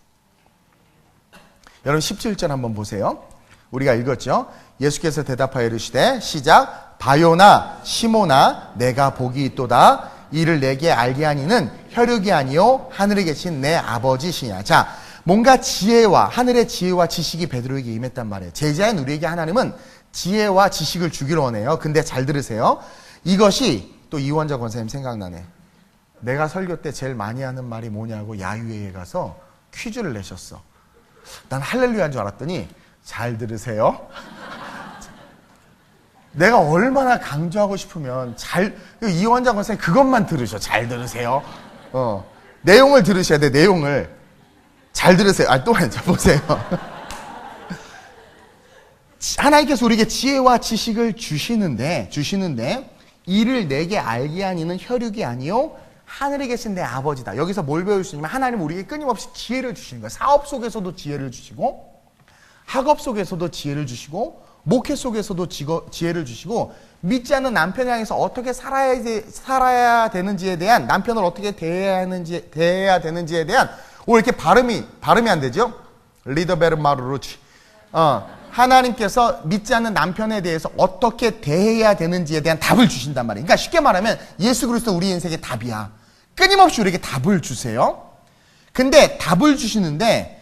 여러분 17절 한번 보세요. 우리가 읽었죠? 예수께서 대답하여 이르시되 시작. 바요나 시모나 내가 복이 있도다. 이를 내게 알게 하니는 혈육이 아니요 하늘에 계신 내 아버지시냐. 자, 뭔가 지혜와 하늘의 지혜와 지식이 베드로에게 임했단 말이에요. 제자인 우리에게 하나님은 지혜와 지식을 주기로 원해요. 근데 잘 들으세요. 이것이 또 이원자 권사님 생각나네. 내가 설교 때 제일 많이 하는 말이 뭐냐고 야유회에 가서 퀴즈를 내셨어. 난 할렐루야인 줄 알았더니 잘 들으세요. 내가 얼마나 강조하고 싶으면 이원자 권사님 그것만 들으셔. 잘 들으세요. 내용을 들으셔야 돼. 내용을. 잘 들으세요. 또 앉아 보세요. 하나님께서 우리에게 지혜와 지식을 주시는데 이를 내게 알게 하니는 혈육이 아니요 하늘에 계신 내 아버지다. 여기서 뭘 배울 수 있냐면 하나님은 우리에게 끊임없이 지혜를 주시는 거예요. 사업 속에서도 지혜를 주시고 학업 속에서도 지혜를 주시고 목회 속에서도 지혜를 주시고 믿지 않는 남편을 향해서 어떻게 살아야 되는지에 대한, 남편을 어떻게 대해야 되는지에 대한, 이렇게 발음이 안 되죠? 리더베르마르루치. 하나님께서 믿지 않는 남편에 대해서 어떻게 대해야 되는지에 대한 답을 주신단 말이에요. 그러니까 쉽게 말하면 예수 그리스도 우리 인생의 답이야. 끊임없이 우리에게 답을 주세요. 근데 답을 주시는데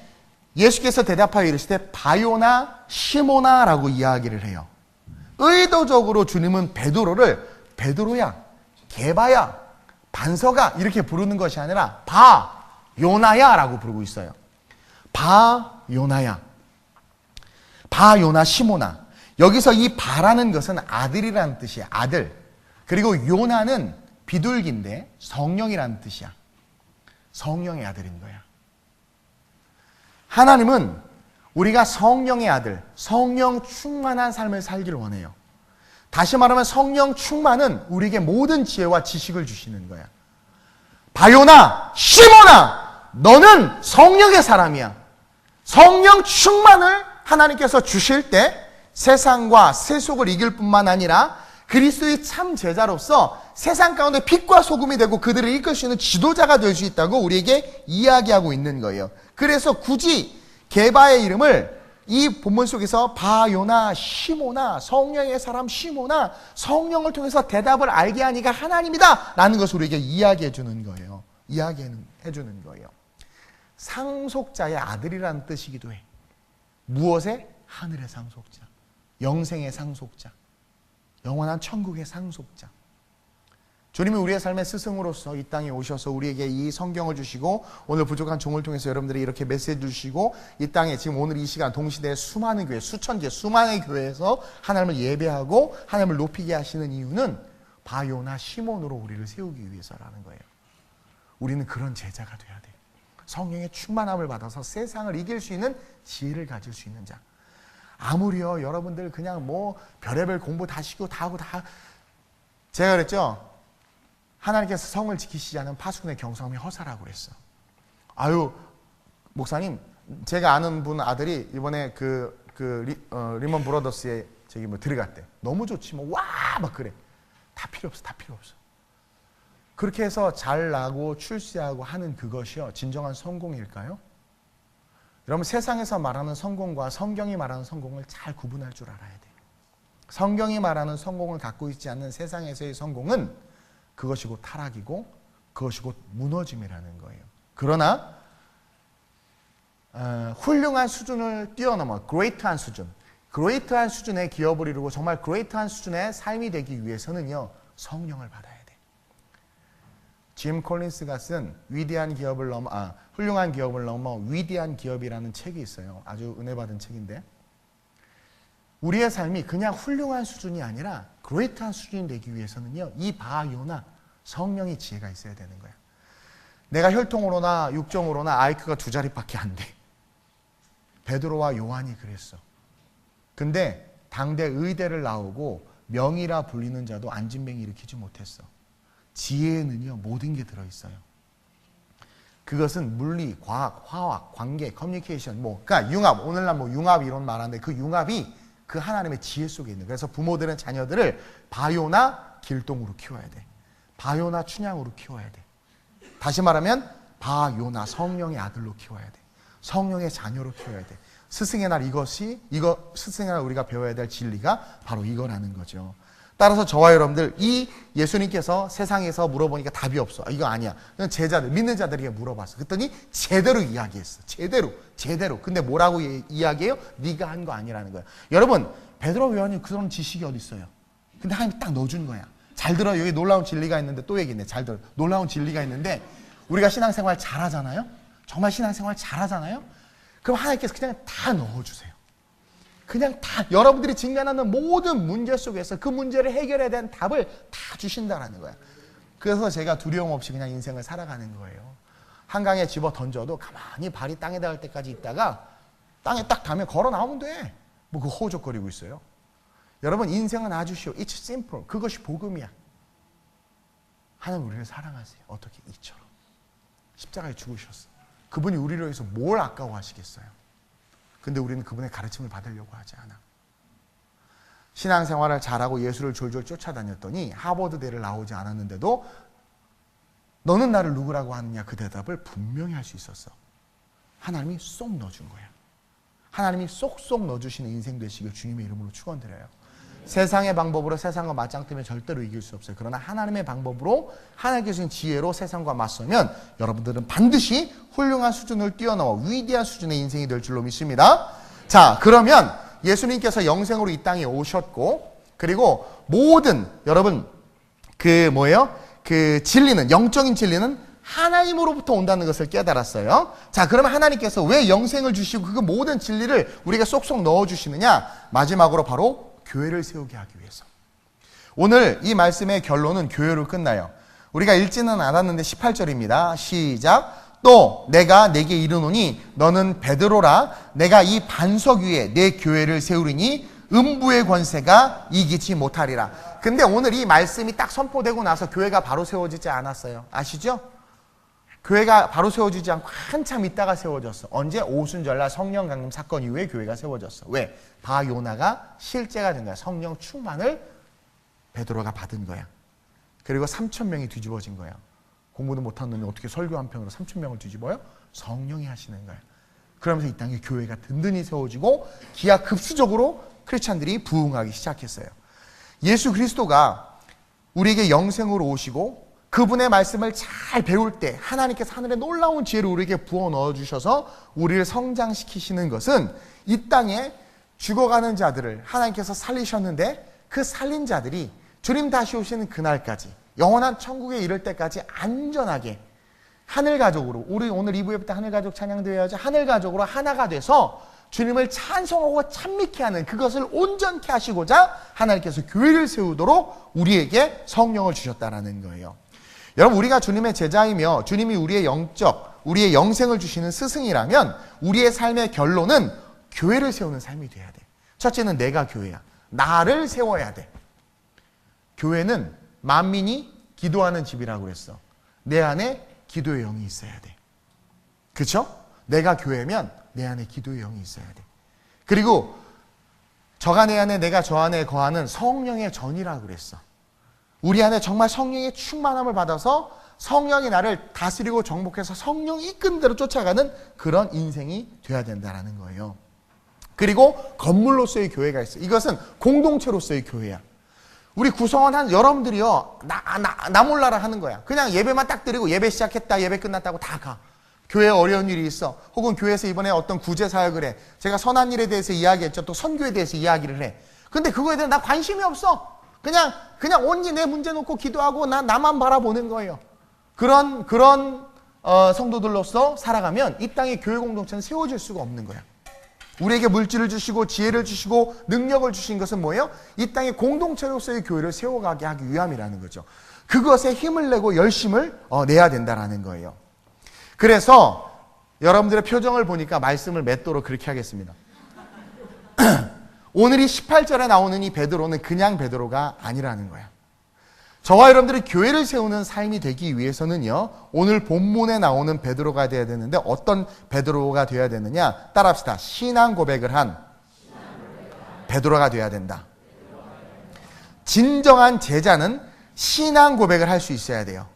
예수께서 대답하여 이르시되 바요나 시모나라고 이야기를 해요. 의도적으로 주님은 베드로를 베드로야, 게바야, 반서가 이렇게 부르는 것이 아니라 바요나야라고 부르고 있어요. 바요나야. 바요나 시모나. 여기서 이 바라는 것은 아들이라는 뜻이야. 아들. 그리고 요나는 비둘기인데 성령이라는 뜻이야. 성령의 아들인 거야. 하나님은 우리가 성령의 아들, 성령 충만한 삶을 살기를 원해요. 다시 말하면 성령 충만은 우리에게 모든 지혜와 지식을 주시는 거야. 바요나 시모나 너는 성령의 사람이야. 성령 충만을 하나님께서 주실 때 세상과 세속을 이길 뿐만 아니라 그리스도의 참 제자로서 세상 가운데 빛과 소금이 되고 그들을 이끌 수 있는 지도자가 될 수 있다고 우리에게 이야기하고 있는 거예요. 그래서 굳이 게바의 이름을 이 본문 속에서 바요나 시모나 성령의 사람 시모나 성령을 통해서 대답을 알게 하니가 하나님이다 라는 것을 우리에게 이야기해 주는 거예요. 이야기해 주는 거예요. 상속자의 아들이라는 뜻이기도 해. 무엇의? 하늘의 상속자, 영생의 상속자, 영원한 천국의 상속자. 주님이 우리의 삶의 스승으로서 이 땅에 오셔서 우리에게 이 성경을 주시고 오늘 부족한 종을 통해서 여러분들이 이렇게 메시지 주시고 이 땅에 지금 오늘 이 시간 동시대에 수많은 교회, 수천 개, 수많은 교회에서 하나님을 예배하고 하나님을 높이게 하시는 이유는 바요나 시몬으로 우리를 세우기 위해서라는 거예요. 우리는 그런 제자가 돼야 돼. 성령의 충만함을 받아서 세상을 이길 수 있는 지혜를 가질 수 있는 자. 아무리요 여러분들 그냥 뭐 별의별 공부 다 시키고 다 하고 다, 제가 그랬죠. 하나님께서 성을 지키시지 않은 파수꾼의 경성함이 허사라고 그랬어. 아유 목사님, 제가 아는 분 아들이 이번에 리먼 브러더스에 저기 뭐 들어갔대. 너무 좋지 뭐 와 막 그래. 다 필요 없어, 다 필요 없어. 그렇게 해서 잘 나고 출세하고 하는 그것이요 진정한 성공일까요? 여러분 세상에서 말하는 성공과 성경이 말하는 성공을 잘 구분할 줄 알아야 돼요. 성경이 말하는 성공을 갖고 있지 않는 세상에서의 성공은 그것이 곧 타락이고 그것이 곧 무너짐이라는 거예요. 그러나 훌륭한 수준을 뛰어넘어 그레이트한 수준의 기업을 이루고 정말 그레이트한 수준의 삶이 되기 위해서는요, 성령을 받아야 돼. 짐 콜린스가 쓴 훌륭한 기업을 넘어 위대한 기업이라는 책이 있어요. 아주 은혜받은 책인데, 우리의 삶이 그냥 훌륭한 수준이 아니라 그레이트한 수준이 되기 위해서는요, 이 바요나 성령의 지혜가 있어야 되는 거야. 내가 혈통으로나 육정으로나 IQ가 2자리밖에 안 돼. 베드로와 요한이 그랬어. 근데 당대 의대를 나오고 명의라 불리는 자도 안진뱅이 일으키지 못했어. 지혜에는요, 모든 게 들어있어요. 그것은 물리, 과학, 화학, 관계, 커뮤니케이션, 그러니까 융합, 오늘날 융합 이론 말하는데 그 융합이 그 하나님의 지혜 속에 있는. 그래서 부모들은 자녀들을 바요나 길동으로 키워야 돼. 바요나 춘향으로 키워야 돼. 다시 말하면 바요나 성령의 아들로 키워야 돼. 성령의 자녀로 키워야 돼. 스승의 날 스승의 날 우리가 배워야 될 진리가 바로 이거라는 거죠. 따라서 저와 여러분들, 이 예수님께서 세상에서 물어보니까 답이 없어. 이거 아니야. 그냥 제자들, 믿는 자들에게 물어봤어. 그랬더니 제대로 이야기했어. 제대로. 근데 뭐라고 이야기해요? 네가 한 거 아니라는 거야. 여러분, 베드로 요한이 그런 지식이 어디 있어요? 근데 하나님이 딱 넣어준 거야. 잘 들어. 여기 놀라운 진리가 있는데, 또 얘기네. 잘 들어. 놀라운 진리가 있는데, 우리가 신앙생활 잘하잖아요? 정말 신앙생활 잘하잖아요? 그럼 하나님께서 그냥 다 넣어주세요. 그냥 다 여러분들이 직면하는 모든 문제 속에서 그 문제를 해결해야 되는 답을 다 주신다는 거야. 그래서 제가 두려움 없이 그냥 인생을 살아가는 거예요. 한강에 집어 던져도 가만히 발이 땅에 닿을 때까지 있다가 땅에 딱 닿으면 걸어 나오면 돼. 그 호적거리고 있어요. 여러분, 인생은 아주 쉬워. It's simple. 그것이 복음이야. 하나님 우리를 사랑하세요. 어떻게? 이처럼. 십자가에 죽으셨어. 그분이 우리를 위해서 뭘 아까워하시겠어요? 근데 우리는 그분의 가르침을 받으려고 하지 않아. 신앙생활을 잘하고 예수를 졸졸 쫓아다녔더니 하버드대를 나오지 않았는데도 너는 나를 누구라고 하느냐, 그 대답을 분명히 할 수 있었어. 하나님이 쏙 넣어준 거야. 하나님이 쏙쏙 넣어주시는 인생 되시길 주님의 이름으로 축원드려요. 세상의 방법으로 세상과 맞짱뜨면 절대로 이길 수 없어요. 그러나 하나님의 방법으로, 하나님께서 주신 지혜로 세상과 맞서면 여러분들은 반드시 훌륭한 수준을 뛰어넘어 위대한 수준의 인생이 될 줄로 믿습니다. 자, 그러면 예수님께서 영생으로 이 땅에 오셨고, 그리고 모든 여러분 그 진리는, 영적인 진리는 하나님으로부터 온다는 것을 깨달았어요. 자, 그러면 하나님께서 왜 영생을 주시고 그 모든 진리를 우리가 쏙쏙 넣어주시느냐? 마지막으로 바로 교회를 세우게 하기 위해서. 오늘 이 말씀의 결론은 교회로 끝나요. 우리가 읽지는 않았는데 18절입니다. 시작. 또 내가 내게 이르노니 너는 베드로라. 내가 이 반석 위에 내 교회를 세우리니 음부의 권세가 이기지 못하리라. 근데 오늘 이 말씀이 딱 선포되고 나서 교회가 바로 세워지지 않았어요. 아시죠? 교회가 바로 세워지지 않고 한참 있다가 세워졌어. 언제? 오순절날 성령 강림 사건 이후에 교회가 세워졌어. 왜? 바요나가 실제가 된 거야. 성령 충만을 베드로가 받은 거야. 그리고 3,000명이 뒤집어진 거야. 공부도 못한 놈이 어떻게 설교 한 편으로 3,000명을 뒤집어요? 성령이 하시는 거야. 그러면서 이 땅에 교회가 든든히 세워지고 기하급수적으로 크리스찬들이 부흥하기 시작했어요. 예수 그리스도가 우리에게 영생으로 오시고 그분의 말씀을 잘 배울 때 하나님께서 하늘의 놀라운 지혜를 우리에게 부어 넣어주셔서 우리를 성장시키시는 것은 이 땅에 죽어가는 자들을 하나님께서 살리셨는데 그 살린 자들이 주님 다시 오시는 그날까지 영원한 천국에 이를 때까지 안전하게 하늘가족으로, 우리 오늘 2부에 부터 하늘가족 찬양드려야지, 하늘가족으로 하나가 돼서 주님을 찬송하고 찬미케 하는 그것을 온전케 하시고자 하나님께서 교회를 세우도록 우리에게 성령을 주셨다는 거예요. 여러분, 우리가 주님의 제자이며 주님이 우리의 우리의 영생을 주시는 스승이라면 우리의 삶의 결론은 교회를 세우는 삶이 돼야 돼. 첫째는 내가 교회야. 나를 세워야 돼. 교회는 만민이 기도하는 집이라고 그랬어. 내 안에 기도의 영이 있어야 돼. 그렇죠? 내가 교회면 내 안에 기도의 영이 있어야 돼. 그리고 저가 내 안에 내가 저 안에 거하는 성령의 전이라고 그랬어. 우리 안에 정말 성령의 충만함을 받아서 성령이 나를 다스리고 정복해서 성령이 이끈 대로 쫓아가는 그런 인생이 돼야 된다는 거예요. 그리고 건물로서의 교회가 있어요. 이것은 공동체로서의 교회야. 우리 구성원 한 여러분들이요, 나 몰라라 하는 거야. 그냥 예배만 딱 드리고 예배 시작했다, 예배 끝났다고 다 가. 교회에 어려운 일이 있어. 혹은 교회에서 이번에 어떤 구제 사역을 해. 제가 선한 일에 대해서 이야기했죠. 또 선교에 대해서 이야기를 해. 근데 그거에 대해 나 관심이 없어. 그냥 온전히 내 문제 놓고 기도하고 나만 바라보는 거예요. 그런 성도들로서 살아가면 이 땅의 교회 공동체는 세워질 수가 없는 거야. 우리에게 물질을 주시고 지혜를 주시고 능력을 주신 것은 뭐예요? 이 땅의 공동체로서의 교회를 세워가게 하기 위함이라는 거죠. 그것에 힘을 내고 열심을 내야 된다는 거예요. 그래서 여러분들의 표정을 보니까 말씀을 맺도록 그렇게 하겠습니다. 오늘이 18절에 나오는 이 베드로는 그냥 베드로가 아니라는 거야. 저와 여러분들이 교회를 세우는 삶이 되기 위해서는요, 오늘 본문에 나오는 베드로가 되어야 되는데 어떤 베드로가 되어야 되느냐? 따라합시다. 신앙 고백을 한 베드로가 되어야 된다. 진정한 제자는 신앙 고백을 할 수 있어야 돼요.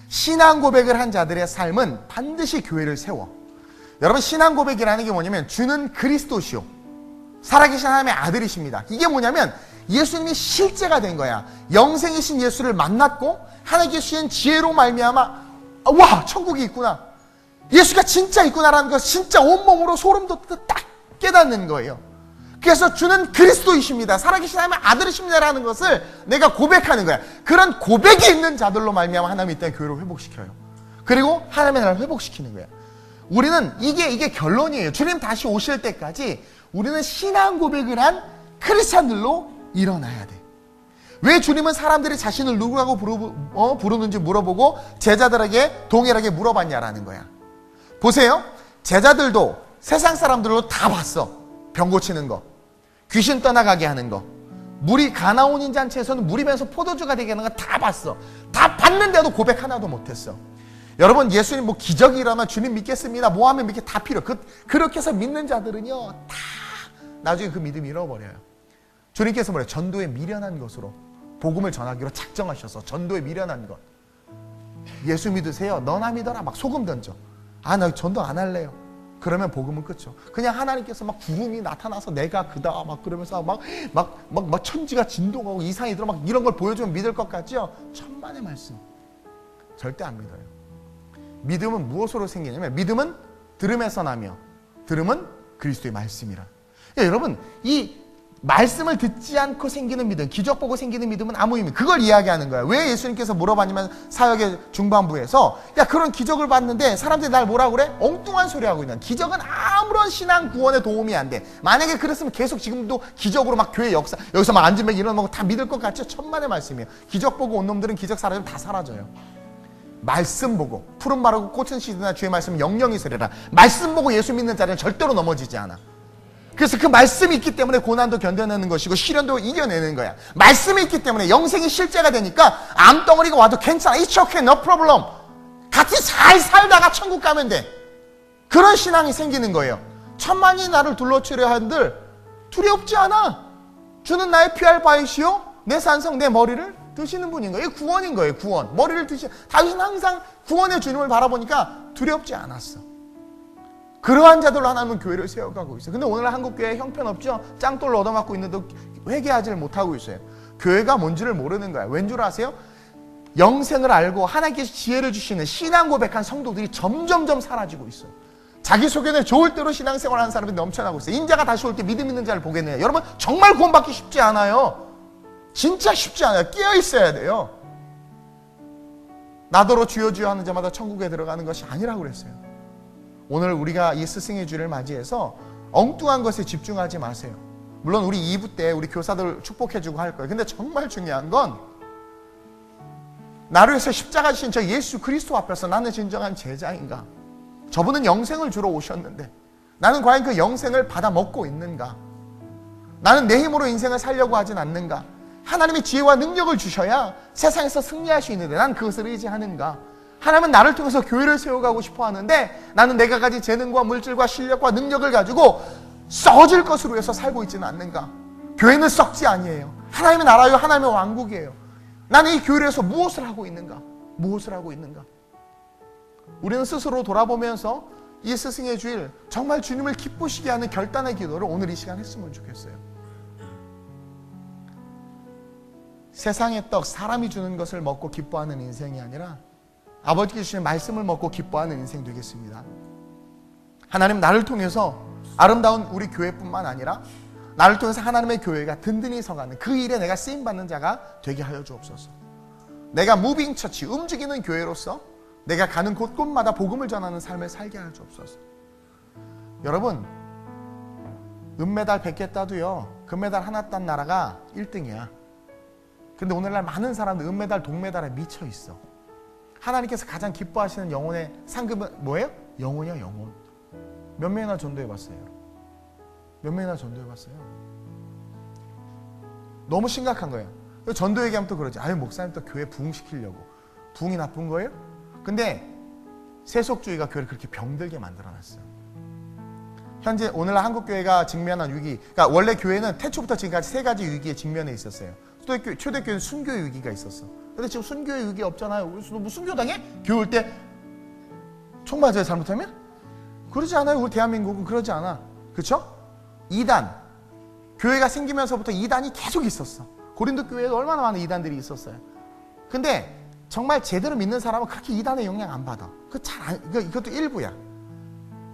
신앙 고백을 한 자들의 삶은 반드시 교회를 세워. 여러분, 신앙 고백이라는 게 뭐냐면 주는 그리스도시요, 살아계신 하나님의 아들이십니다. 이게 뭐냐면 예수님이 실제가 된 거야. 영생이신 예수를 만났고 하나님께 주신 지혜로 말미암아 와, 천국이 있구나, 예수가 진짜 있구나라는 걸 진짜 온몸으로 소름 돋듯 딱 깨닫는 거예요. 그래서 주는 그리스도이십니다, 살아계신 하나님의 아들이십니다라는 것을 내가 고백하는 거야. 그런 고백이 있는 자들로 말미암아 하나님이 이 땅의 교회를 회복시켜요. 그리고 하나님의 나라를 회복시키는 거야. 우리는 이게 결론이에요. 주님 다시 오실 때까지 우리는 신앙 고백을 한 크리스찬들로 일어나야 돼. 왜 주님은 사람들이 자신을 누구라고 부르는지 물어보고 제자들에게 동일하게 물어봤냐라는 거야. 보세요. 제자들도 세상 사람들로 다 봤어. 병 고치는 거, 귀신 떠나가게 하는 거, 물이 가나온인 잔치에서는 물이 변해서 포도주가 되게 하는 거 다 봤어. 다 봤는데도 고백 하나도 못했어. 여러분, 예수님 뭐 기적이 일어나면 주님 믿겠습니다, 뭐 하면 믿게 다 필요. 그렇게 해서 믿는 자들은요, 다 나중에 그 믿음이 잃어버려요. 주님께서 뭐래요? 전도에 미련한 것으로 복음을 전하기로 작정하셔서 전도에 미련한 것. 예수 믿으세요? 너나 믿어라. 막 소금 던져. 나 전도 안 할래요. 그러면 복음은 끝이죠. 그냥 하나님께서 막 구름이 나타나서 내가 그다 막 그러면서 막 천지가 진동하고 이상이 들어 막 이런 걸 보여주면 믿을 것 같죠? 천만의 말씀. 절대 안 믿어요. 믿음은 무엇으로 생기냐면 믿음은 들음에서 나며 들음은 그리스도의 말씀이라. 여러분, 이 말씀을 듣지 않고 생기는 믿음, 기적 보고 생기는 믿음은 아무 의미. 그걸 이야기하는 거야. 왜 예수님께서 물어봤냐면 사역의 중반부에서 그런 기적을 봤는데 사람들이 날 뭐라고 그래? 엉뚱한 소리 하고 있는. 기적은 아무런 신앙 구원에 도움이 안 돼. 만약에 그랬으면 계속 지금도 기적으로 막 교회 역사, 여기서 막 앉으면 이런 거 다 믿을 것 같죠? 천만의 말씀이에요. 기적 보고 온 놈들은 기적 사라지면 다 사라져요. 말씀 보고, 푸른 마르고 꽃은 시드나 주의 말씀 영영이 서리라. 말씀 보고 예수 믿는 자는 절대로 넘어지지 않아. 그래서 그 말씀이 있기 때문에 고난도 견뎌내는 것이고 시련도 이겨내는 거야. 말씀이 있기 때문에 영생이 실제가 되니까 암덩어리가 와도 괜찮아. It's okay, no problem. 같이 잘 살다가 천국 가면 돼. 그런 신앙이 생기는 거예요. 천만이 나를 둘러치려 한들 두렵지 않아. 주는 나의 피할 바이시요 내 산성 내 머리를 드시는 분인 거예요. 이게 구원인 거예요. 구원. 머리를 당신 항상 구원의 주님을 바라보니까 두렵지 않았어. 그러한 자들로 하나님은 교회를 세워가고 있어요. 근데 오늘 한국교회 형편없죠? 짱돌로 얻어맞고 있는데도 회개하지를 못하고 있어요. 교회가 뭔지를 모르는 거야. 왠 줄 아세요? 영생을 알고 하나님께서 지혜를 주시는 신앙 고백한 성도들이 점점점 사라지고 있어요. 자기소개는 좋을 대로 신앙생활하는 사람들이 넘쳐나고 있어요. 인자가 다시 올 때 믿음 있는 자를 보겠네요. 여러분, 정말 구원받기 쉽지 않아요. 진짜 쉽지 않아요. 깨어있어야 돼요. 나더러 주여 주여 하는 자마다 천국에 들어가는 것이 아니라고 그랬어요. 오늘 우리가 이 스승의 주를 맞이해서 엉뚱한 것에 집중하지 마세요. 물론 우리 2부 때 우리 교사들 축복해주고 할 거예요. 근데 정말 중요한 건 나를 위해서 십자가 지신 저 예수 그리스도 앞에서 나는 진정한 제자인가? 저분은 영생을 주러 오셨는데 나는 과연 그 영생을 받아 먹고 있는가? 나는 내 힘으로 인생을 살려고 하진 않는가? 하나님이 지혜와 능력을 주셔야 세상에서 승리할 수 있는데 난 그것을 의지하는가? 하나님은 나를 통해서 교회를 세워가고 싶어 하는데 나는 내가 가진 재능과 물질과 실력과 능력을 가지고 썩어질 것으로 해서 살고 있지는 않는가? 교회는 썩지 아니에요. 하나님의 나라요 하나님의 왕국이에요. 나는 이 교회에서 무엇을 하고 있는가? 무엇을 하고 있는가? 우리는 스스로 돌아보면서 이 스승의 주일 정말 주님을 기쁘시게 하는 결단의 기도를 오늘 이 시간 했으면 좋겠어요. 세상의 떡, 사람이 주는 것을 먹고 기뻐하는 인생이 아니라 아버지께 주신 말씀을 먹고 기뻐하는 인생 되겠습니다. 하나님, 나를 통해서 아름다운 우리 교회뿐만 아니라 나를 통해서 하나님의 교회가 든든히 서가는 그 일에 내가 쓰임받는 자가 되게 하여 주옵소서. 내가 무빙 처치, 움직이는 교회로서 내가 가는 곳곳마다 복음을 전하는 삶을 살게 하여 주옵소서. 여러분, 은메달 100개 따도요, 금메달 하나 딴 나라가 1등이야. 근데 오늘날 많은 사람들 은메달, 동메달에 미쳐 있어. 하나님께서 가장 기뻐하시는 영혼의 상급은 뭐예요? 영혼이야, 영혼. 몇 명이나 전도해봤어요? 몇 명이나 전도해봤어요? 너무 심각한 거예요. 전도 얘기하면 또 그러지. 아유, 목사님 또 교회 부흥시키려고. 부흥이 나쁜 거예요? 근데 세속주의가 교회를 그렇게 병들게 만들어놨어요. 현재 오늘날 한국교회가 직면한 위기, 그러니까 원래 교회는 태초부터 지금까지 세 가지 위기에 직면해 있었어요. 초대교회는 순교의 위기가 있었어. 근데 지금 순교의 위기 없잖아요. 너 뭐 순교당해? 교회 올 때 총 맞아요, 잘못하면? 그러지 않아요. 우리 대한민국은 그러지 않아. 그렇죠? 이단, 교회가 생기면서부터 이단이 계속 있었어. 고린도 교회에도 얼마나 많은 이단들이 있었어요. 근데 정말 제대로 믿는 사람은 그렇게 이단의 영향 안 받아. 이것도 일부야.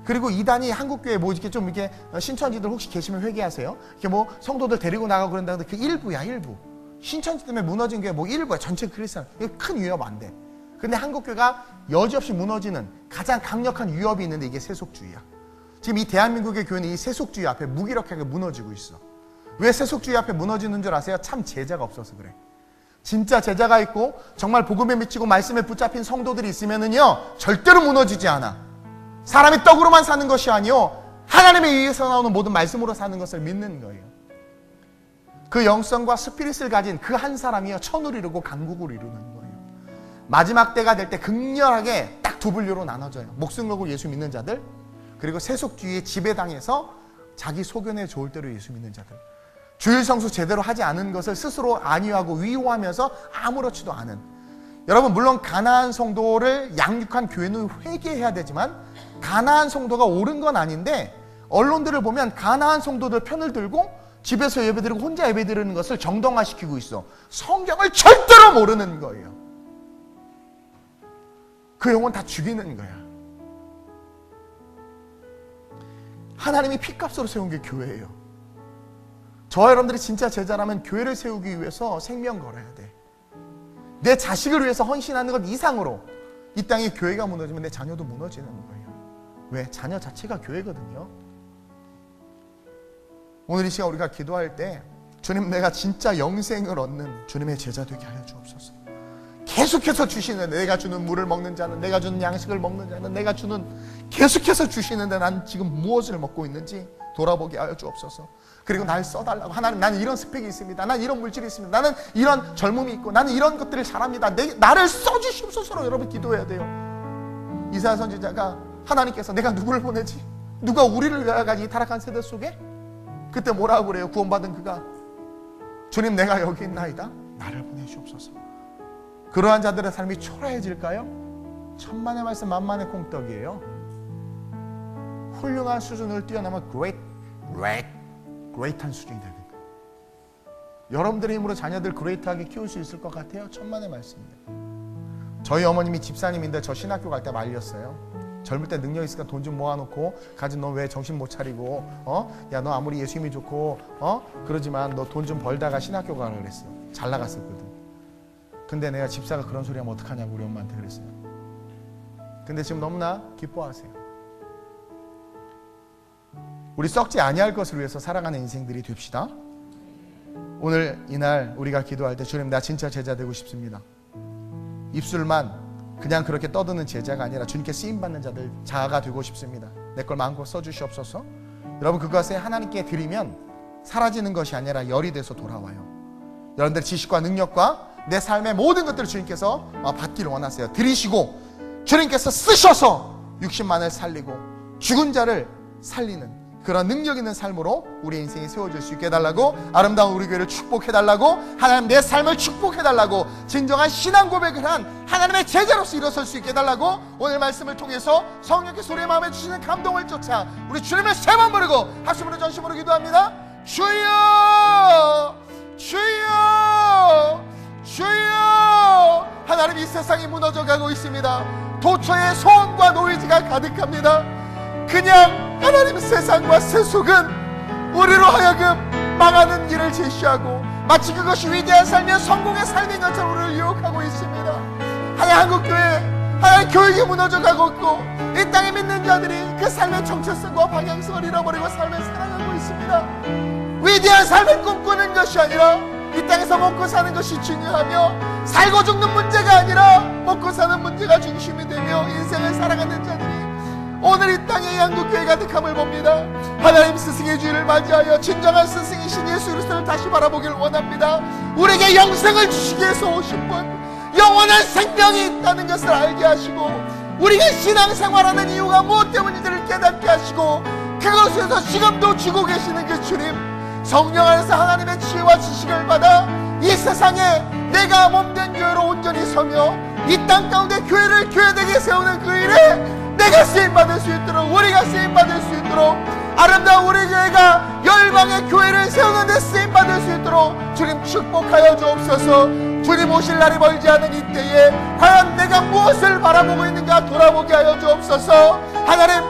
그리고 이단이 한국교회 뭐 이렇게 좀 이렇게 신천지들 혹시 계시면 회개하세요. 이렇게 뭐 성도들 데리고 나가고 그런다는데 그 일부야, 일부. 신천지 때문에 무너진 게 뭐 일부야. 전체 크리스찬. 이거 큰 위협 안 돼. 근데 한국교회가 여지없이 무너지는 가장 강력한 위협이 있는데 이게 세속주의야. 지금 이 대한민국의 교회는 이 세속주의 앞에 무기력하게 무너지고 있어. 왜 세속주의 앞에 무너지는 줄 아세요? 참 제자가 없어서 그래. 진짜 제자가 있고 정말 복음에 미치고 말씀에 붙잡힌 성도들이 있으면은요, 절대로 무너지지 않아. 사람이 떡으로만 사는 것이 아니요, 하나님에 의해서 나오는 모든 말씀으로 사는 것을 믿는 거예요. 그 영성과 스피릿을 가진 그 한 사람이요, 천을 이루고 강국을 이루는 거예요. 마지막 때가 될 때 극렬하게 딱 두 분류로 나눠져요. 목숨 걸고 예수 믿는 자들, 그리고 세속주의에 지배당해서 자기 소견에 좋을 대로 예수 믿는 자들. 주일 성수 제대로 하지 않은 것을 스스로 안위하고 위호하면서 아무렇지도 않은. 여러분, 물론 가나안 성도를 양육한 교회는 회개해야 되지만 가나안 성도가 옳은 건 아닌데, 언론들을 보면 가나안 성도들 편을 들고 집에서 예배드리고 혼자 예배드리는 것을 정당화시키고 있어. 성경을 절대로 모르는 거예요. 그 영혼 다 죽이는 거야. 하나님이 피값으로 세운 게 교회예요. 저와 여러분들이 진짜 제자라면 교회를 세우기 위해서 생명 걸어야 돼. 내 자식을 위해서 헌신하는 것 이상으로 이 땅에 교회가 무너지면 내 자녀도 무너지는 거예요. 왜? 자녀 자체가 교회거든요. 오늘 이 시간 우리가 기도할 때, 주님, 내가 진짜 영생을 얻는 주님의 제자 되게 하여 주옵소서. 계속해서 주시는, 내가 주는 물을 먹는 자는, 내가 주는 양식을 먹는 자는, 내가 주는, 계속해서 주시는데 난 지금 무엇을 먹고 있는지 돌아보게 하여 주옵소서. 그리고 날 써달라고. 하나님, 나는 이런 스펙이 있습니다. 나는 이런 물질이 있습니다. 나는 이런 젊음이 있고 나는 이런 것들을 잘합니다. 나를 써주시옵소서로 여러분 기도해야 돼요. 이사야 선지자가 하나님께서 내가 누구를 보내지? 누가 우리를 위하여 이 타락한 세대 속에? 그때 뭐라고 그래요? 구원받은 그가, 주님, 내가 여기 있나이다. 나를 보내시옵소서. 그러한 자들의 삶이 초라해질까요? 천만의 말씀 만만의 콩떡이에요. 훌륭한 수준을 뛰어넘어 great한 수준이 되는 거예요. 여러분들의 힘으로 자녀들 그레이트하게 키울 수 있을 것 같아요? 천만의 말씀입니다. 저희 어머님이 집사님인데 저 신학교 갈 때 말렸어요. 젊을 때 능력 있으니까 돈 좀 모아놓고 가진 너 왜 정신 못 차리고 야, 너 아무리 예수 힘이 좋고 그러지만 너 돈 좀 벌다가 신학교 가라 그랬어. 잘 나갔었거든. 근데 내가 집사가 그런 소리 하면 어떡하냐고 우리 엄마한테 그랬어요. 근데 지금 너무나 기뻐하세요. 우리 썩지 아니할 것을 위해서 살아가는 인생들이 됩시다. 오늘 이날 우리가 기도할 때, 주님, 나 진짜 제자 되고 싶습니다. 입술만 그냥 그렇게 떠드는 제자가 아니라 주님께 쓰임받는 자들, 자아가 되고 싶습니다. 내 걸 마음껏 써주시옵소서. 여러분, 그것에 하나님께 드리면 사라지는 것이 아니라 열이 돼서 돌아와요. 여러분들의 지식과 능력과 내 삶의 모든 것들을 주님께서 받기를 원하세요. 드리시고 주님께서 쓰셔서 60만을 살리고 죽은 자를 살리는 그런 능력 있는 삶으로 우리 인생이 세워질 수 있게 해달라고, 아름다운 우리 교회를 축복해달라고, 하나님 내 삶을 축복해달라고, 진정한 신앙 고백을 한 하나님의 제자로서 일어설 수 있게 해달라고, 오늘 말씀을 통해서 성령께서 우리의 마음에 주시는 감동을 쫓아 우리 주님을 세 번 부르고 합심으로 전심으로 기도합니다. 주여, 주여, 주여. 하나님, 이 세상이 무너져가고 있습니다. 도처에 소음과 노이즈가 가득합니다. 그냥 하나님, 세상과 세속은 우리로 하여금 망하는 길을 제시하고 마치 그것이 위대한 삶이며 성공의 삶인 것처럼 우리를 유혹하고 있습니다. 하나님, 한국교회, 하나님 교육이 무너져가고 있고 이 땅에 믿는 자들이 그 삶의 정체성과 방향성을 잃어버리고 삶을 살아가고 있습니다. 위대한 삶을 꿈꾸는 것이 아니라 이 땅에서 먹고 사는 것이 중요하며, 살고 죽는 문제가 아니라 먹고 사는 문제가 중심이 되며 인생을 살아가는 자들이 오늘 이 땅에 한국교회 가득함을 봅니다. 하나님, 스승의 주일을 맞이하여 진정한 스승이신 예수 그리스도를 다시 바라보길 원합니다. 우리에게 영생을 주시기 위해서 오신 분, 영원한 생명이 있다는 것을 알게 하시고, 우리가 신앙생활하는 이유가 무엇 때문인지를 깨닫게 하시고, 그것에서 지금도 주고 계시는 그 주님, 성령 안에서 하나님의 지혜와 지식을 받아 이 세상에 내가 몸된 교회로 온전히 서며 이 땅 가운데 교회를 교회되게 세우는 그 일에 내가 쓰임받을 수 있도록, 우리가 쓰임받을 수 있도록, 아름다운 우리 교회가 열방의 교회를 세우는 데 쓰임받을 수 있도록 주님 축복하여 주옵소서. 주님 오실 날이 멀지 않은 이때에 과연 내가 무엇을 바라보고 있는가 돌아보게 하여 주옵소서. 하나님,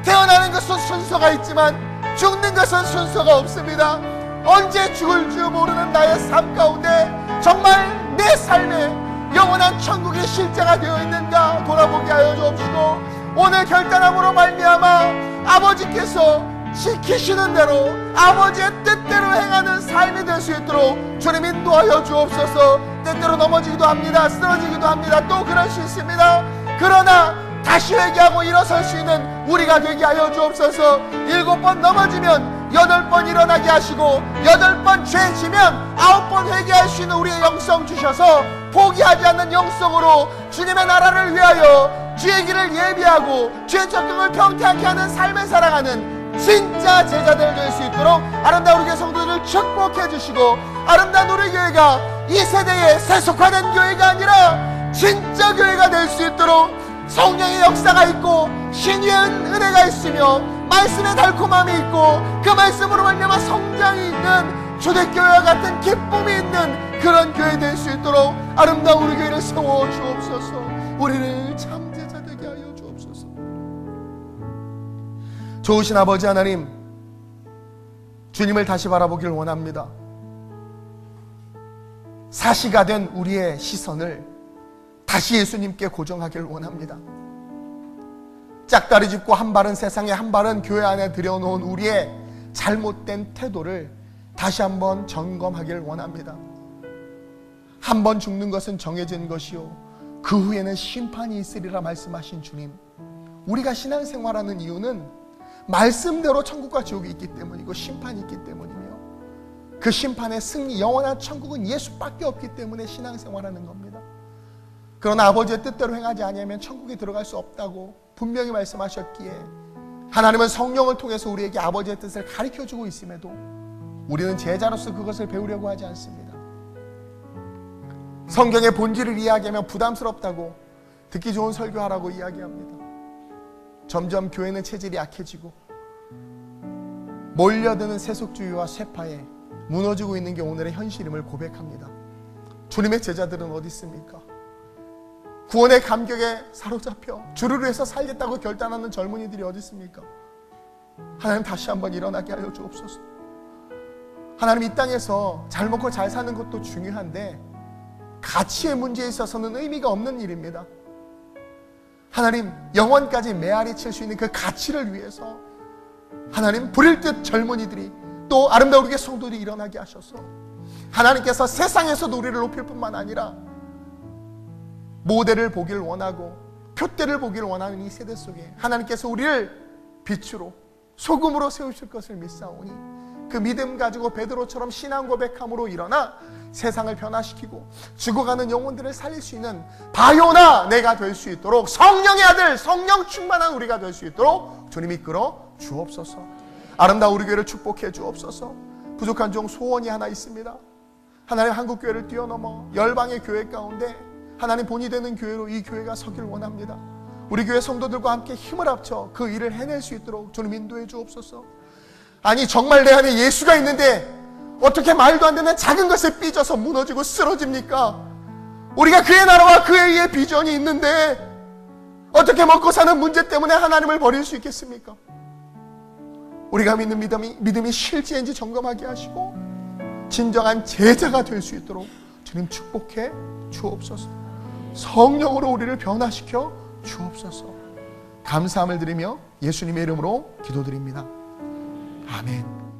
태어나는 것은 순서가 있지만 죽는 것은 순서가 없습니다. 언제 죽을 줄 모르는 나의 삶 가운데 정말 내 삶에 영원한 천국의 실제가 되어 있는가 돌아보게 하여 주옵시고, 오늘 결단함으로 말미암아 아버지께서 지키시는 대로 아버지의 뜻대로 행하는 삶이 될 수 있도록 주님 인도하여 주옵소서. 때때로 넘어지기도 합니다. 쓰러지기도 합니다. 또 그럴 수 있습니다. 그러나 다시 회개하고 일어설 수 있는 우리가 되게 하여 주옵소서. 7번 넘어지면 8번 일어나게 하시고, 8번 죄 지면 9번 회개할 수 있는 우리의 영성 주셔서 포기하지 않는 영성으로 주님의 나라를 위하여 주의 길을 예비하고 주의 적경을 평탄케 하는 삶을 살아가는 진짜 제자들 될 수 있도록 아름다운 우리 교회 성도들을 축복해 주시고, 아름다운 우리 교회가 이 세대에 세속화된 교회가 아니라 진짜 교회가 될 수 있도록 성령의 역사가 있고 신유의 은혜가 있으며 말씀의 달콤함이 있고 그 말씀으로 말미암아 성장이 있는 초대교회와 같은 기쁨이 있는 그런 교회 될 수 있도록 아름다운 우리 교회를 세워 주옵소서. 우리를 참 제자 되게 하여 주옵소서. 좋으신 아버지 하나님, 주님을 다시 바라보길 원합니다. 사시가 된 우리의 시선을 다시 예수님께 고정하길 원합니다. 짝다리 짚고 한 발은 세상에 한 발은 교회 안에 들여놓은 우리의 잘못된 태도를 다시 한번 점검하길 원합니다. 한 번 죽는 것은 정해진 것이요 그 후에는 심판이 있으리라 말씀하신 주님, 우리가 신앙생활하는 이유는 말씀대로 천국과 지옥이 있기 때문이고 심판이 있기 때문이며, 그 심판의 승리, 영원한 천국은 예수밖에 없기 때문에 신앙생활하는 겁니다. 그러나 아버지의 뜻대로 행하지 아니하면 천국에 들어갈 수 없다고 분명히 말씀하셨기에 하나님은 성령을 통해서 우리에게 아버지의 뜻을 가르쳐주고 있음에도 우리는 제자로서 그것을 배우려고 하지 않습니다. 성경의 본질을 이야기하면 부담스럽다고 듣기 좋은 설교하라고 이야기합니다. 점점 교회는 체질이 약해지고 몰려드는 세속주의와 쇠파에 무너지고 있는 게 오늘의 현실임을 고백합니다. 주님의 제자들은 어디 있습니까? 구원의 감격에 사로잡혀 주를 위해서 살겠다고 결단하는 젊은이들이 어디 있습니까? 하나님, 다시 한번 일어나게 하여 주옵소서. 하나님, 이 땅에서 잘 먹고 잘 사는 것도 중요한데 가치의 문제에 있어서는 의미가 없는 일입니다. 하나님, 영원까지 메아리 칠 수 있는 그 가치를 위해서 하나님, 부릴 듯 젊은이들이 또 아름다운 우리의 성도들이 일어나게 하셔서 하나님께서 세상에서도 우리를 높일 뿐만 아니라 모델을 보길 원하고 표대를 보길 원하는 이 세대 속에 하나님께서 우리를 빛으로 소금으로 세우실 것을 믿사오니 그 믿음 가지고 베드로처럼 신앙 고백함으로 일어나 세상을 변화시키고 죽어가는 영혼들을 살릴 수 있는 바요나 내가 될 수 있도록, 성령의 아들, 성령 충만한 우리가 될 수 있도록 주님 이끌어 주옵소서. 아름다운 우리 교회를 축복해 주옵소서. 부족한 종 소원이 하나 있습니다. 하나님 한국교회를 뛰어넘어 열방의 교회 가운데 하나님 본이 되는 교회로 이 교회가 서길 원합니다. 우리 교회 성도들과 함께 힘을 합쳐 그 일을 해낼 수 있도록 주님 인도해 주옵소서. 아니 정말 내 안에 예수가 있는데 어떻게 말도 안 되는 작은 것에 삐져서 무너지고 쓰러집니까? 우리가 그의 나라와 그의 의의 비전이 있는데 어떻게 먹고 사는 문제 때문에 하나님을 버릴 수 있겠습니까? 우리가 믿는 믿음이 실제인지 점검하게 하시고 진정한 제자가 될 수 있도록 주님 축복해 주옵소서. 성령으로 우리를 변화시켜 주옵소서. 감사함을 드리며 예수님의 이름으로 기도드립니다. 아멘.